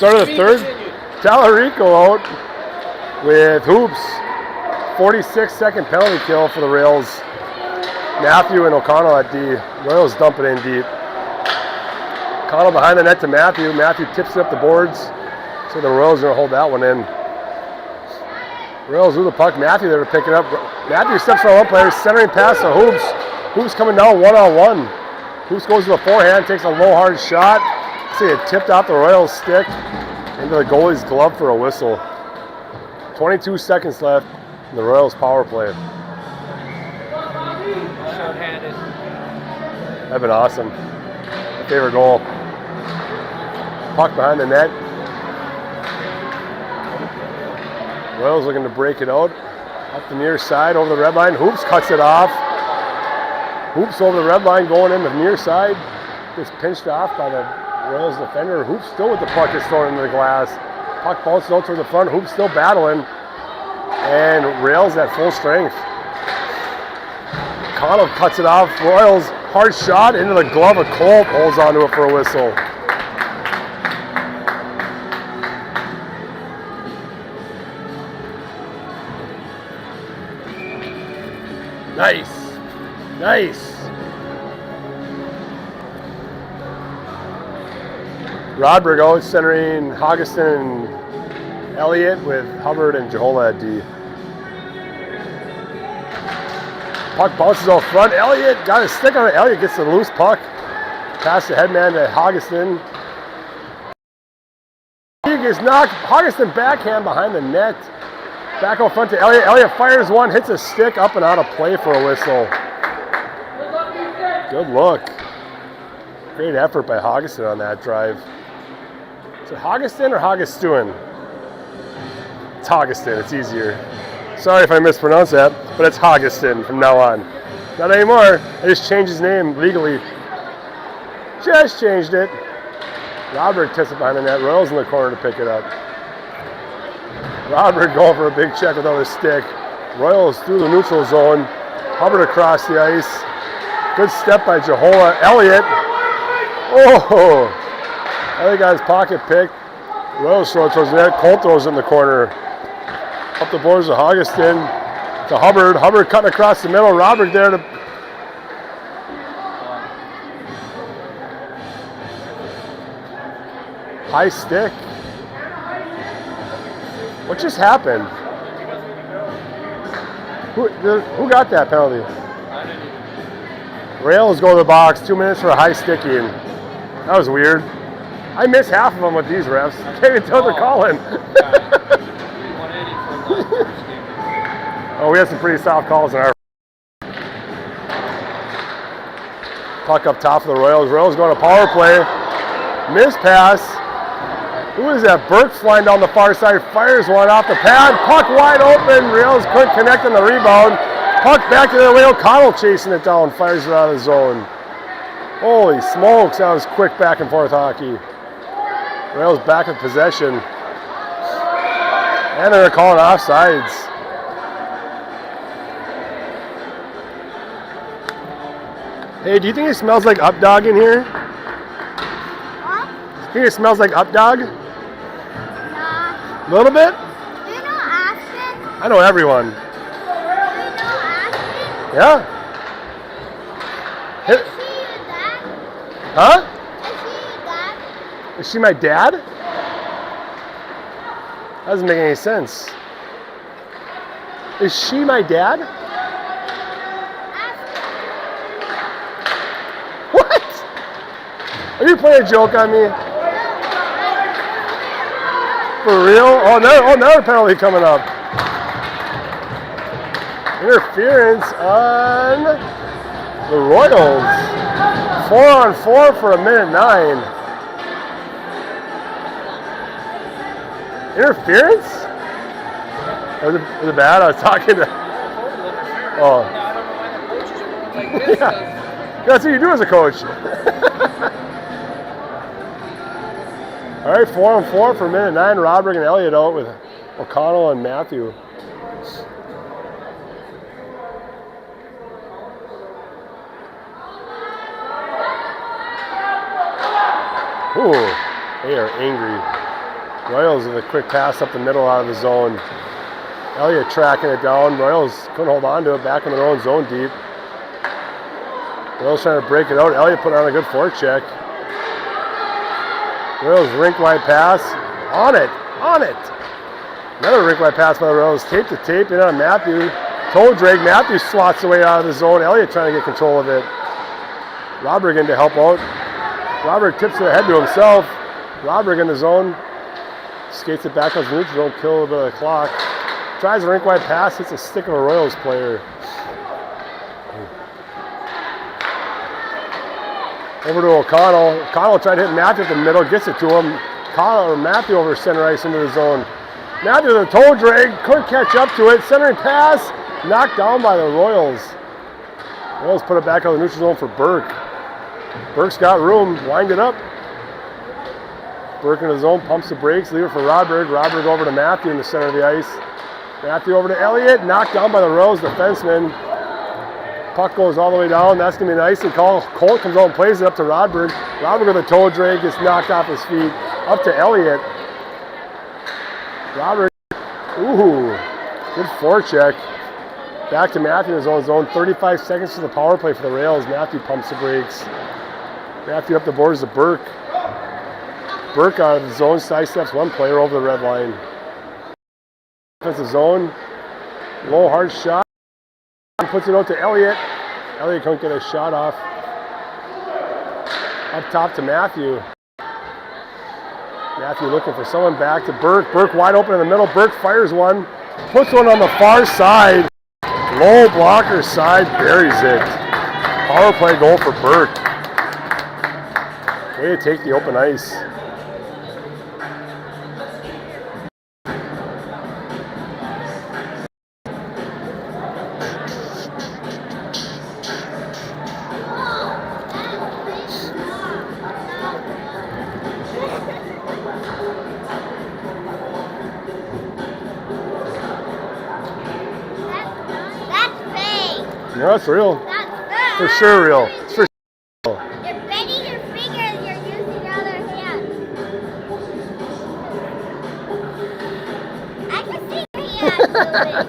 Start of the third. Tallarico out with hoops. 46-second penalty kill for the Rails. Matthew and O'Connell at D. Royals dump it in deep. O'Connell behind the net to Matthew. Matthew tips it up the boards. So the Royals are going to hold that one in. Royals with the puck. Matthew there to pick it up. Matthew steps on one player. Centering pass to Hoops. Hoops coming down one-on-one. Hoops goes to the forehand. Takes a low hard shot. See it tipped off the Royals stick into the goalie's glove for a whistle. 22 seconds left in the Royals power play. Short-handed. That'd been awesome. My favorite goal. Puck behind the net. Royals looking to break it out. Up the near side over the red line. Hoops cuts it off. Hoops over the red line going in the near side. Gets pinched off by the Royals defender. Hoops still with the puck is thrown into the glass. Puck bounces out toward the front. Hoops still battling. And Rails at full strength. Connell cuts it off. Royals hard shot into the glove of Colt. Holds onto it for a whistle. Nice. Nice. Rodberg out centering Hoggeston and Elliott with Hubbard and Jahola at D. Puck bounces out front. Elliott got a stick on it. Elliott gets the loose puck. Pass the headman to Hoggeston. He gets knocked. Hoggeston backhand behind the net. Back out front to Elliott. Elliott fires one, hits a stick up and out of play for a whistle. Good look. Great effort by Hoggeston on that drive. Is it Hoggeston or Hoggestuin? It's Hoggeston, it's easier. Sorry if I mispronounce that, but it's Hoggeston from now on. Not anymore. I just changed his name legally. Just changed it. Robert tips it behind the net. Royals in the corner to pick it up. Robert going for a big check without a stick. Royals through the neutral zone. Hubbard across the ice. Good step by Jahola. Elliott. Oh! Elliott got his pocket picked. Royals throw it towards the net. Colt throws it in the corner. Up the boards to Hoggeston. To Hubbard. Hubbard cutting across the middle. Robert there to... High stick. What just happened? Who got that penalty? Rails go to the box. 2 minutes for a high sticking. That was weird. I miss half of them with these refs. Can't even tell they're calling. Oh, we had some pretty soft calls in our. Puck up top for the Royals. Royals going to power play. Miss pass. Who is that? Burke flying down the far side, fires one off the pad. Puck wide open. Rails couldn't connect on the rebound. Puck back to the way. O'Connell chasing it down, fires it out of the zone. Holy smokes, that was quick back and forth hockey. Rails back in possession. And they're calling offsides. Hey, do you think it smells like Updog in here? What? Do you think it smells like Updog? Nah. A little bit? Do you know Aspen? I know everyone. Do you know Aspen? Yeah? Is she your dad? Huh? Is she your dad? Is she my dad? That doesn't make any sense. Is she my dad? What? Are you playing a joke on me? For real? Oh, another penalty coming up. Interference on the Royals. 4-on-4 for a minute 9. Interference? Was it bad? I was talking to... Oh. Yeah. That's what you do as a coach. All right, 4-on-4 for a minute 9. Roderick and Elliott out with O'Connell and Matthew. Ooh, they are angry. Royals with a quick pass up the middle out of the zone. Elliott tracking it down. Royals couldn't hold on to it. Back in their own zone deep. Royals trying to break it out. Elliott put on a good forecheck. Royals rink-wide pass. On it. On it. Another rink-wide pass by the Royals. Tape to tape in on Matthew. Toe drag. Matthew slots away out of the zone. Elliott trying to get control of it. Rodberg in to help out. Rodberg tips it ahead to himself. Rodberg in the zone. Skates it back on the neutral zone. Kill a bit of the clock. Tries a rink-wide pass. Hits a stick of a Royals player. Over to O'Connell. O'Connell tried to hit Matthew at the middle. Gets it to him. Matthew over center ice into the zone. Matthew with a toe drag. Couldn't catch up to it. Centering pass. Knocked down by the Royals. Royals put it back on the neutral zone for Burke. Burke's got room. Wind it up. Burke in the zone. Pumps the brakes. Leave it for Rodberg. Rodberg over to Matthew in the center of the ice. Matthew over to Elliott. Knocked down by the Royals defenseman. Puck goes all the way down. That's going to be nice. And Colt comes out and plays it up to Rodberg. Rodberg with a toe drag. Gets knocked off his feet. Up to Elliott. Rodberg. Ooh. Good forecheck. Back to Matthew in his own zone. 35 seconds to the power play for the Rails. Matthew pumps the brakes. Matthew up the boards to Burke. Burke out of the zone. Side steps one player over the red line. Defensive zone. Low hard shot. Puts it out to Elliott. Elliott couldn't get a shot off. Up top to Matthew. Matthew looking for someone. Back to Burke. Burke wide open in the middle. Burke fires one. Puts one on the far side. Low blocker side. Buries it. Power play goal for Burke. Way to take the open ice. No, it's real. That's For sure real. It's for You're bending your fingers, you're using your other hand. I can see your hand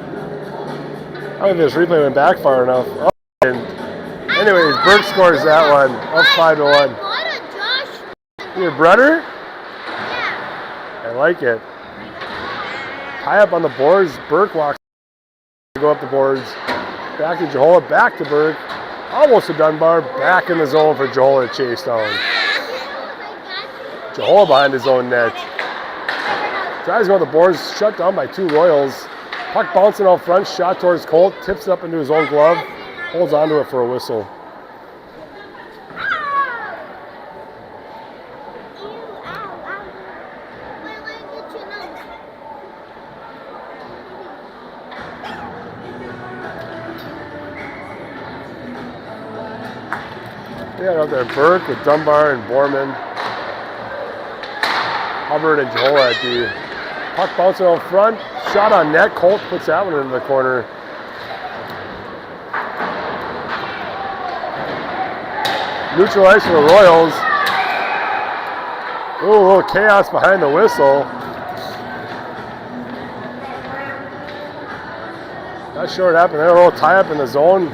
moving. I don't think this replay went back far enough. Oh, and anyways, Burke scores that one. Up 5-1. Your brother? Yeah. I like it. High up on the boards. Burke walks to go up the boards. Back to Johola, back to Burke. Almost to Dunbar. Back in the zone for Johola to chase down. Johola behind his own net. Tries to go to the boards. Shut down by two Royals. Puck bouncing out front. Shot towards Colt. Tips it up into his own glove. Holds onto it for a whistle. Yeah, out there, Burke with Dunbar and Borman. Hubbard and Johola at D. Puck bouncing out front. Shot on net. Colt puts that one into the corner. Neutralized for the Royals. Ooh, a little chaos behind the whistle. Not sure what happened there. A little tie up in the zone.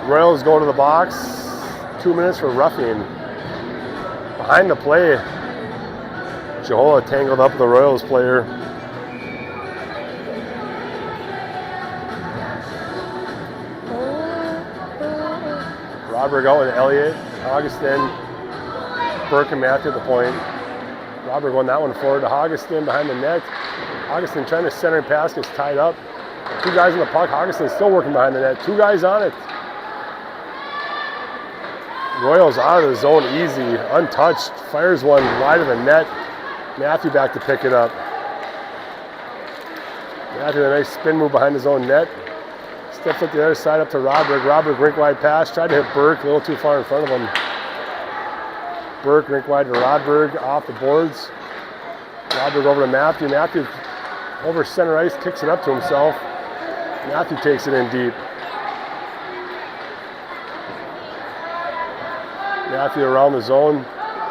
Royals go to the box. 2 minutes for roughing. Behind the play, Johola tangled up with the Royals player. Rodberg out with Elliott, Augustin, Burke and Matthew at the point. Rodberg won that one forward to Augustin behind the net. Augustin trying to center and pass, gets tied up. Two guys in the puck. Augustin still working behind the net. Two guys on it. Royals out of the zone easy, untouched. Fires one wide of the net. Matthew back to pick it up. Matthew, a nice spin move behind his own net. Steps up the other side up to Rodberg. Rodberg rink wide pass. Tried to hit Burke, a little too far in front of him. Burke rink wide to Rodberg, off the boards. Rodberg over to Matthew. Matthew over center ice, kicks it up to himself. Matthew takes it in deep. Matthew around the zone.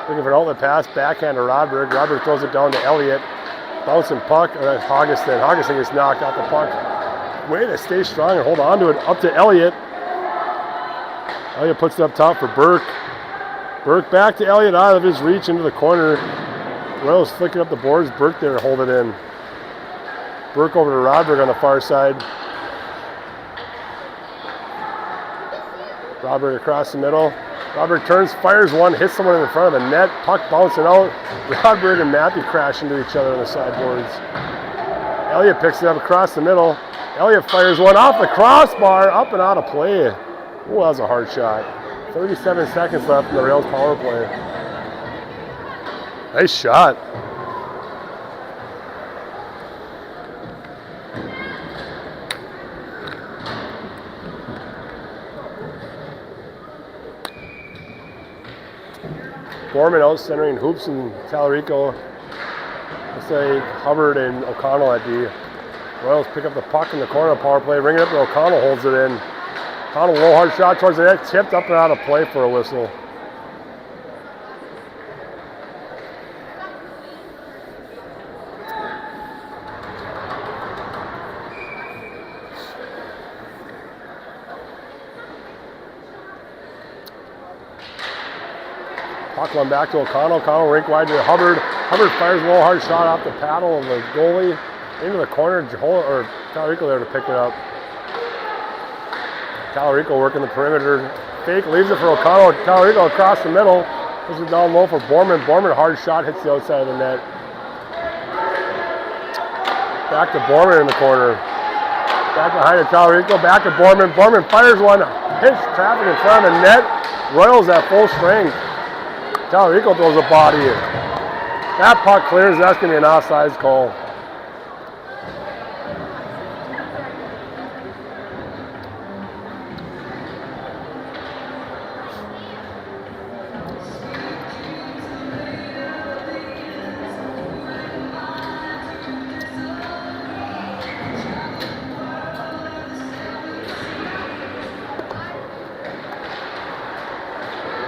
Looking for an outlet pass, backhand to Rodberg. Rodberg throws it down to Elliott. Bouncing puck, that's Hoggeston. Hoggeston gets knocked off the puck. Way to stay strong and hold on to it. Up to Elliott. Elliott puts it up top for Burke. Burke back to Elliott, out of his reach into the corner. Royals flicking up the boards. Burke there to hold it in. Burke over to Rodberg on the far side. Rodberg across the middle. Rodberg turns, fires one, hits someone in front of the net. Puck bouncing out. Rodberg and Matthew crash into each other on the sideboards. Elliott picks it up across the middle. Elliott fires one off the crossbar, up and out of play. Ooh, that was a hard shot. 37 seconds left in the Rails power play. Nice shot. Gorman out centering Hoops and Talarico. Looks like Hubbard and O'Connell at D. Royals pick up the puck in the corner of the power play, ring it up, and O'Connell holds it in. O'Connell, low hard shot towards the net, tipped up and out of play for a whistle. Puck one back to O'Connell. O'Connell rink wide to Hubbard. Hubbard fires a low hard shot off the paddle of the goalie into the corner. Talarico there to pick it up. Talarico working the perimeter. Fake leaves it for O'Connell. Talarico across the middle. Pushes it down low for Borman. Borman, hard shot, hits the outside of the net. Back to Borman in the corner. Back behind it, Talarico. Back to Borman. Borman fires one. Hits traffic in front of the net. Royals at full strength. Talarico throws a body in. That puck clears. That's going to be an offsides call.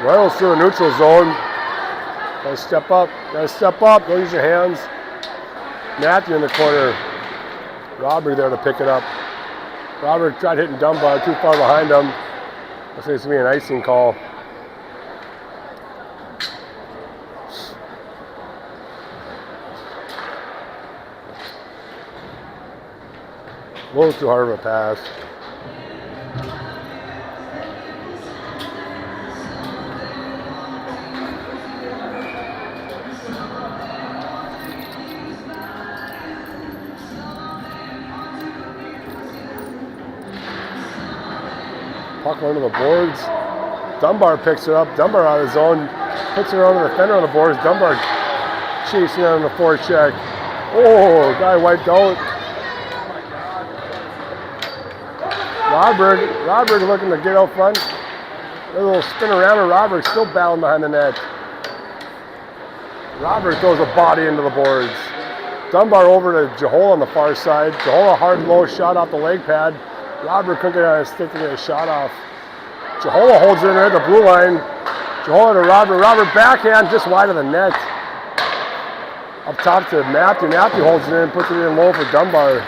Royals through a neutral zone. Gotta step up, don't use your hands. Matthew in the corner. Robert there to pick it up. Robert tried hitting Dunbar, too far behind him. I think it's gonna be an icing call. A little too hard of a pass. Puck onto the boards. Dunbar picks it up. Dunbar out of his zone. Puts it around the defender on the boards. Dunbar chasing on the forecheck. Oh, guy wiped out. Rodberg looking to get out front. A little spin around, and Rodberg still battling behind the net. Rodberg throws a body into the boards. Dunbar over to Jahol on the far side. Jahol a hard low shot off the leg pad. Rodberg couldn't get on his stick to get a shot off. Jahola holds it in there at the blue line. Jahola to Robert. Robert backhand just wide of the net. Up top to Matthew. Matthew holds it in, puts it in low for Dunbar.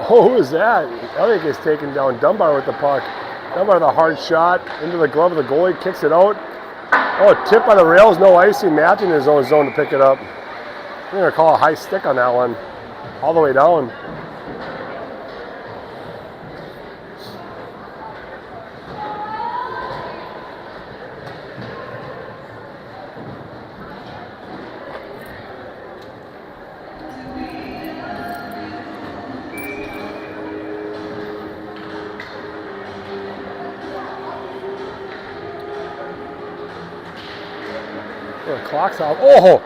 Oh, who is that? Elliott gets taken down. Dunbar with the puck. Dunbar with a hard shot into the glove of the goalie, kicks it out. Oh, a tip by the rails, no icing. Matthew in his own zone to pick it up. I'm going to call a high stick on that one. All the way down. Clock's out. Oh!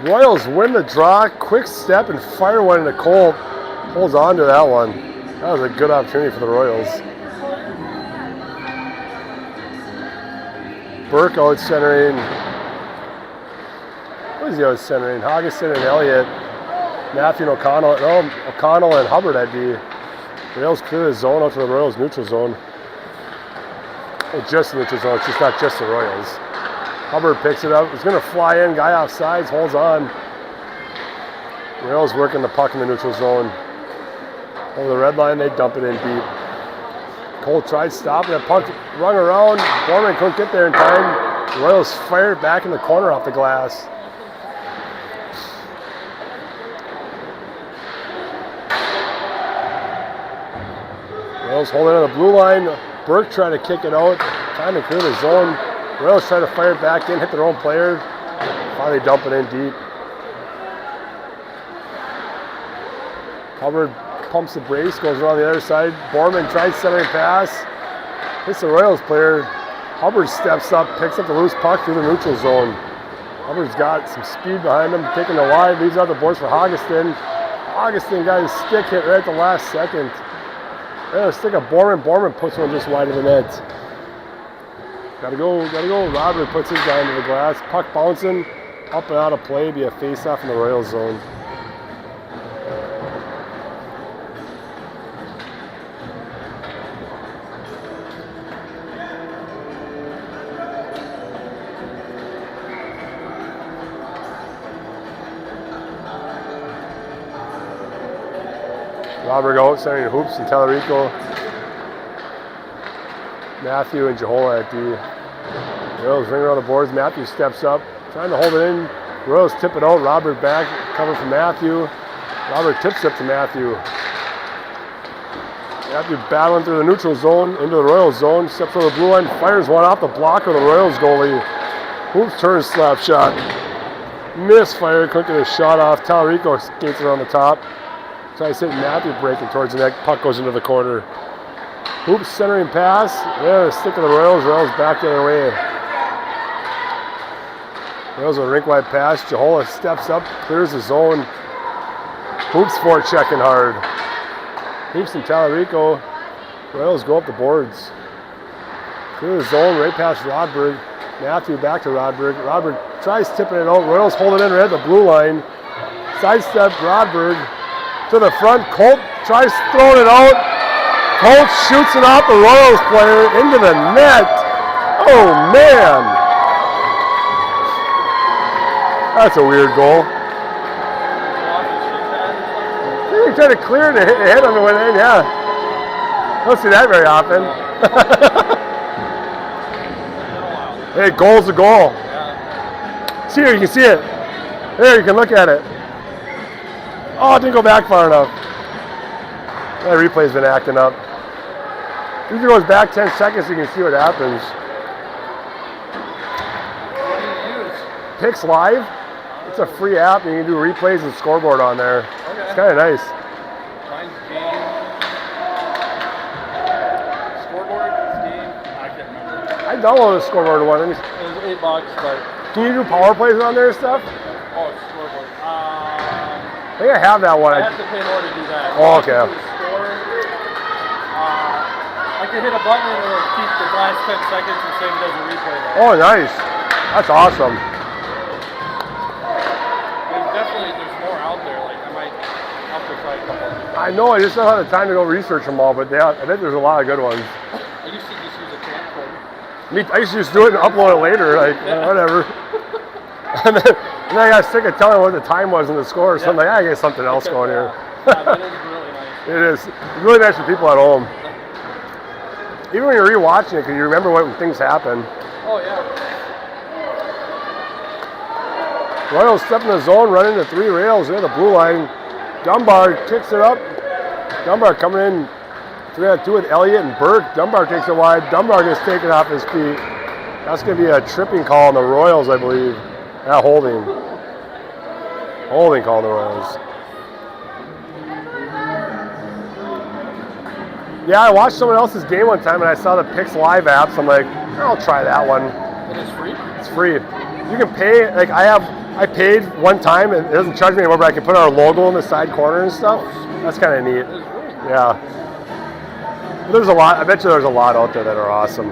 Royals win the draw. Quick step and fire one into Cole. Holds on to that one. That was a good opportunity for the Royals. Burke out centering. Who is he out centering? Hoggeston and Elliott. Matthew and O'Connell. No, O'Connell and Hubbard, that'd be. Royals clear the zone out to the Royals neutral zone. Well, just the neutral zone, it's just not just the Royals. Hubbard picks it up. He's going to fly in. Guy off sides, holds on. Royals working the puck in the neutral zone. Over the red line, they dump it in deep. Cole tried stopping it. Puck rung around. Borman couldn't get there in time. The Royals fired it back in the corner off the glass. Royals holding on the blue line. Burke trying to kick it out. Trying to clear the zone. Royals trying to fire it back in, hit their own player. Finally dump it in deep. Hubbard pumps the brace, goes around the other side. Borman tries centering pass. Hits the Royals player. Hubbard steps up, picks up the loose puck through the neutral zone. Hubbard's got some speed behind him, taking the wide, leaves out the boards for Augustin. Augustin got his stick hit right at the last second. Right, a stick of Borman. Borman puts one just wide of the net. Gotta go. Robert puts his guy into the glass. Puck bouncing, up and out of play, be a face-off in the Royals zone. Robert out, sending hoops and Tellerico. Matthew and Jehola at D. Royals ring around the boards. Matthew steps up, trying to hold it in. Royals tip it out. Robert back, cover for Matthew. Robert tips it to Matthew. Matthew battling through the neutral zone into the Royals zone. Steps over the blue line, fires one off the block of the Royals goalie. Hoops turns slap shot. Misfire, couldn't get a shot off. Tellerico skates it on the top. Tries hitting Matthew, breaking towards the net. Puck goes into the corner. Hoops centering pass. Yeah, the stick of the Royals. Royals back the other way. Royals a rink-wide pass. Jehola steps up, clears the zone. Hoops forechecking hard. Hoops and Tellerico. Royals go up the boards. Clear the zone right past Rodberg. Matthew back to Rodberg. Rodberg tries tipping it out. Royals hold it in right at the blue line. Sidestep Rodberg. To the front, Colt tries throwing it out. Colt shoots it off the Royals player into the net. Oh man, that's a weird goal. He tried to clear it and hit him and went in. Yeah, don't see that very often. Hey, goal's a goal. See here, you can see it. There, you can look at it. Oh, it didn't go back far enough. That replay's been acting up. Usually goes back 10 seconds, you can see what happens. What do you use? PIXLIVE. It's a free app, and you can do replays and scoreboard on there. Okay. It's kind of nice. Mine's game. Scoreboard, it's game. I can't remember. I downloaded the scoreboard one. It was $8, but. Can you do power plays on there and stuff? Oh, it's scoreboard. I think I have that one. I have to pay more to do that. Oh, okay. I can hit a button and it'll keep the last 10 seconds and save it as a replay. Though. Oh, nice. That's awesome. There's more out there. Like I might have to try a couple. I know. I just don't have the time to go research them all, but I bet there's a lot of good ones. I used to just use a camcorder. I used to just do it and upload it later, like whatever. and then I got sick of telling what the time was in the score, so I'm like, I get something else going here. Yeah, that is really nice. It is. It's really nice for people at home. Even when you're rewatching it, because you remember when things happen. Oh, yeah. Royals step in the zone, running to three rails near the blue line. Dunbar kicks it up. Dunbar coming in 3-on-2 with Elliott and Burke. Dunbar takes it wide. Dunbar gets taken off his feet. That's going to be a tripping call on the Royals, I believe. Yeah, holding. Holding call on the Royals. Yeah, I watched someone else's game one time and I saw the PIXLIVE app, so I'm like, I'll try that one. And it's free? It's free. You can pay, like I paid one time and it doesn't charge me anymore, but I can put our logo in the side corner and stuff. That's kind of neat. Yeah. But there's a lot, I bet you there's a lot out there that are awesome.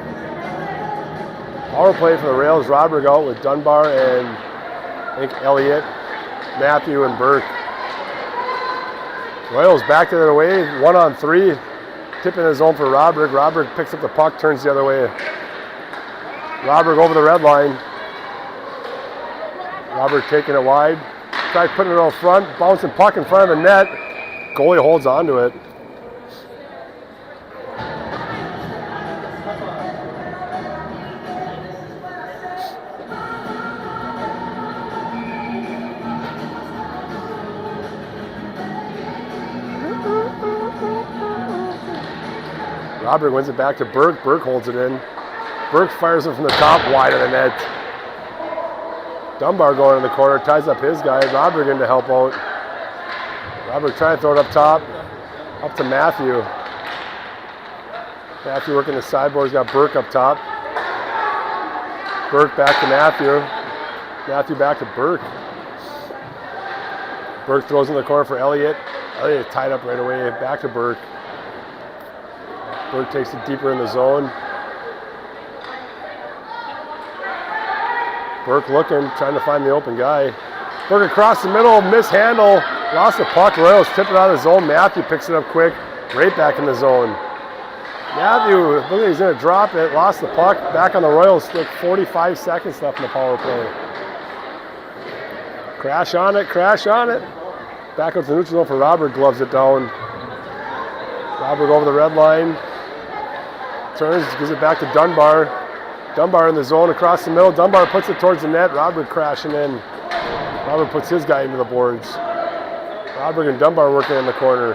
Power play for the Rails, Rodberg out with Dunbar and I think Elliott, Matthew and Burke. Royals back the other way, 1-on-3. Tip in the zone for Roderick. Roderick picks up the puck, turns the other way. Roderick over the red line. Roderick taking it wide. Tries putting it out front, bouncing puck in front of the net. Goalie holds onto it. Roderick wins it back to Burke. Burke holds it in. Burke fires it from the top, wide of the net. Dunbar going in the corner, ties up his guy. Roderick in to help out. Roderick trying to throw it up top. Up to Matthew. Matthew working the sideboard. He's got Burke up top. Burke back to Matthew. Matthew back to Burke. Burke throws in the corner for Elliott. Elliott tied up right away. Back to Burke. Burke takes it deeper in the zone. Burke looking, trying to find the open guy. Burke across the middle, mishandle, lost the puck. Royals tip it out of the zone. Matthew picks it up quick, right back in the zone. Matthew, look like he's going to drop it, lost the puck, back on the Royals stick, 45 seconds left in the power play. Crash on it, crash on it. Back up to the neutral zone for Robert, gloves it down. Robert over the red line. Turns, gives it back to Dunbar. Dunbar in the zone across the middle. Dunbar puts it towards the net. Robert crashing in. Robert puts his guy into the boards. Robert and Dunbar working in the corner.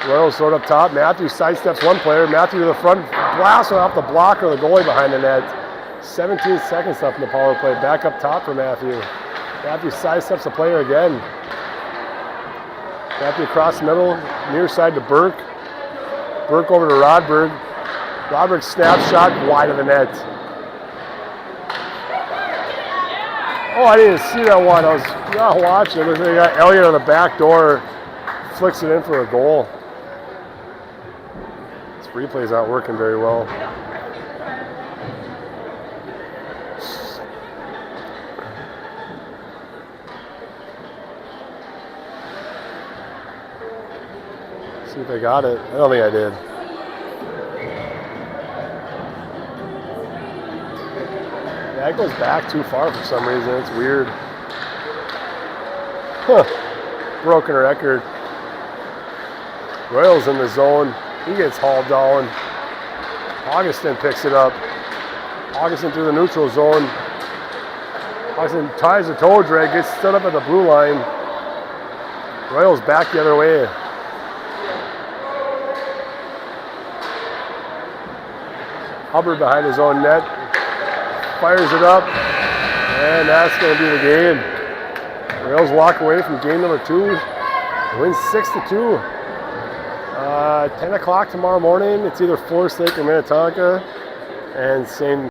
Royals throw it up top. Matthew sidesteps one player. Matthew to the front. Blast off the blocker, the goalie behind the net. 17 seconds left in the power play. Back up top for Matthew. Matthew sidesteps the player again. Matthew across the middle. Near side to Burke. Burke over to Rodberg. Rodberg snapshot wide of the net. Oh, I didn't see that one. I was not watching. They got Elliott on the back door. Flicks it in for a goal. This replay's not working very well. See if I got it. I don't think I did. Yeah, it goes back too far for some reason. It's weird. Huh. Broken record. Royals in the zone. He gets hauled down. Augustin picks it up. Augustin through the neutral zone. Augustin ties the toe drag, gets stood up at the blue line. Royals back the other way. Hubbard behind his own net, fires it up, and that's going to be the game. Royals walk away from game number 2, win 6-2. 10 o'clock tomorrow morning. It's either Forest Lake or Minnetonka, and same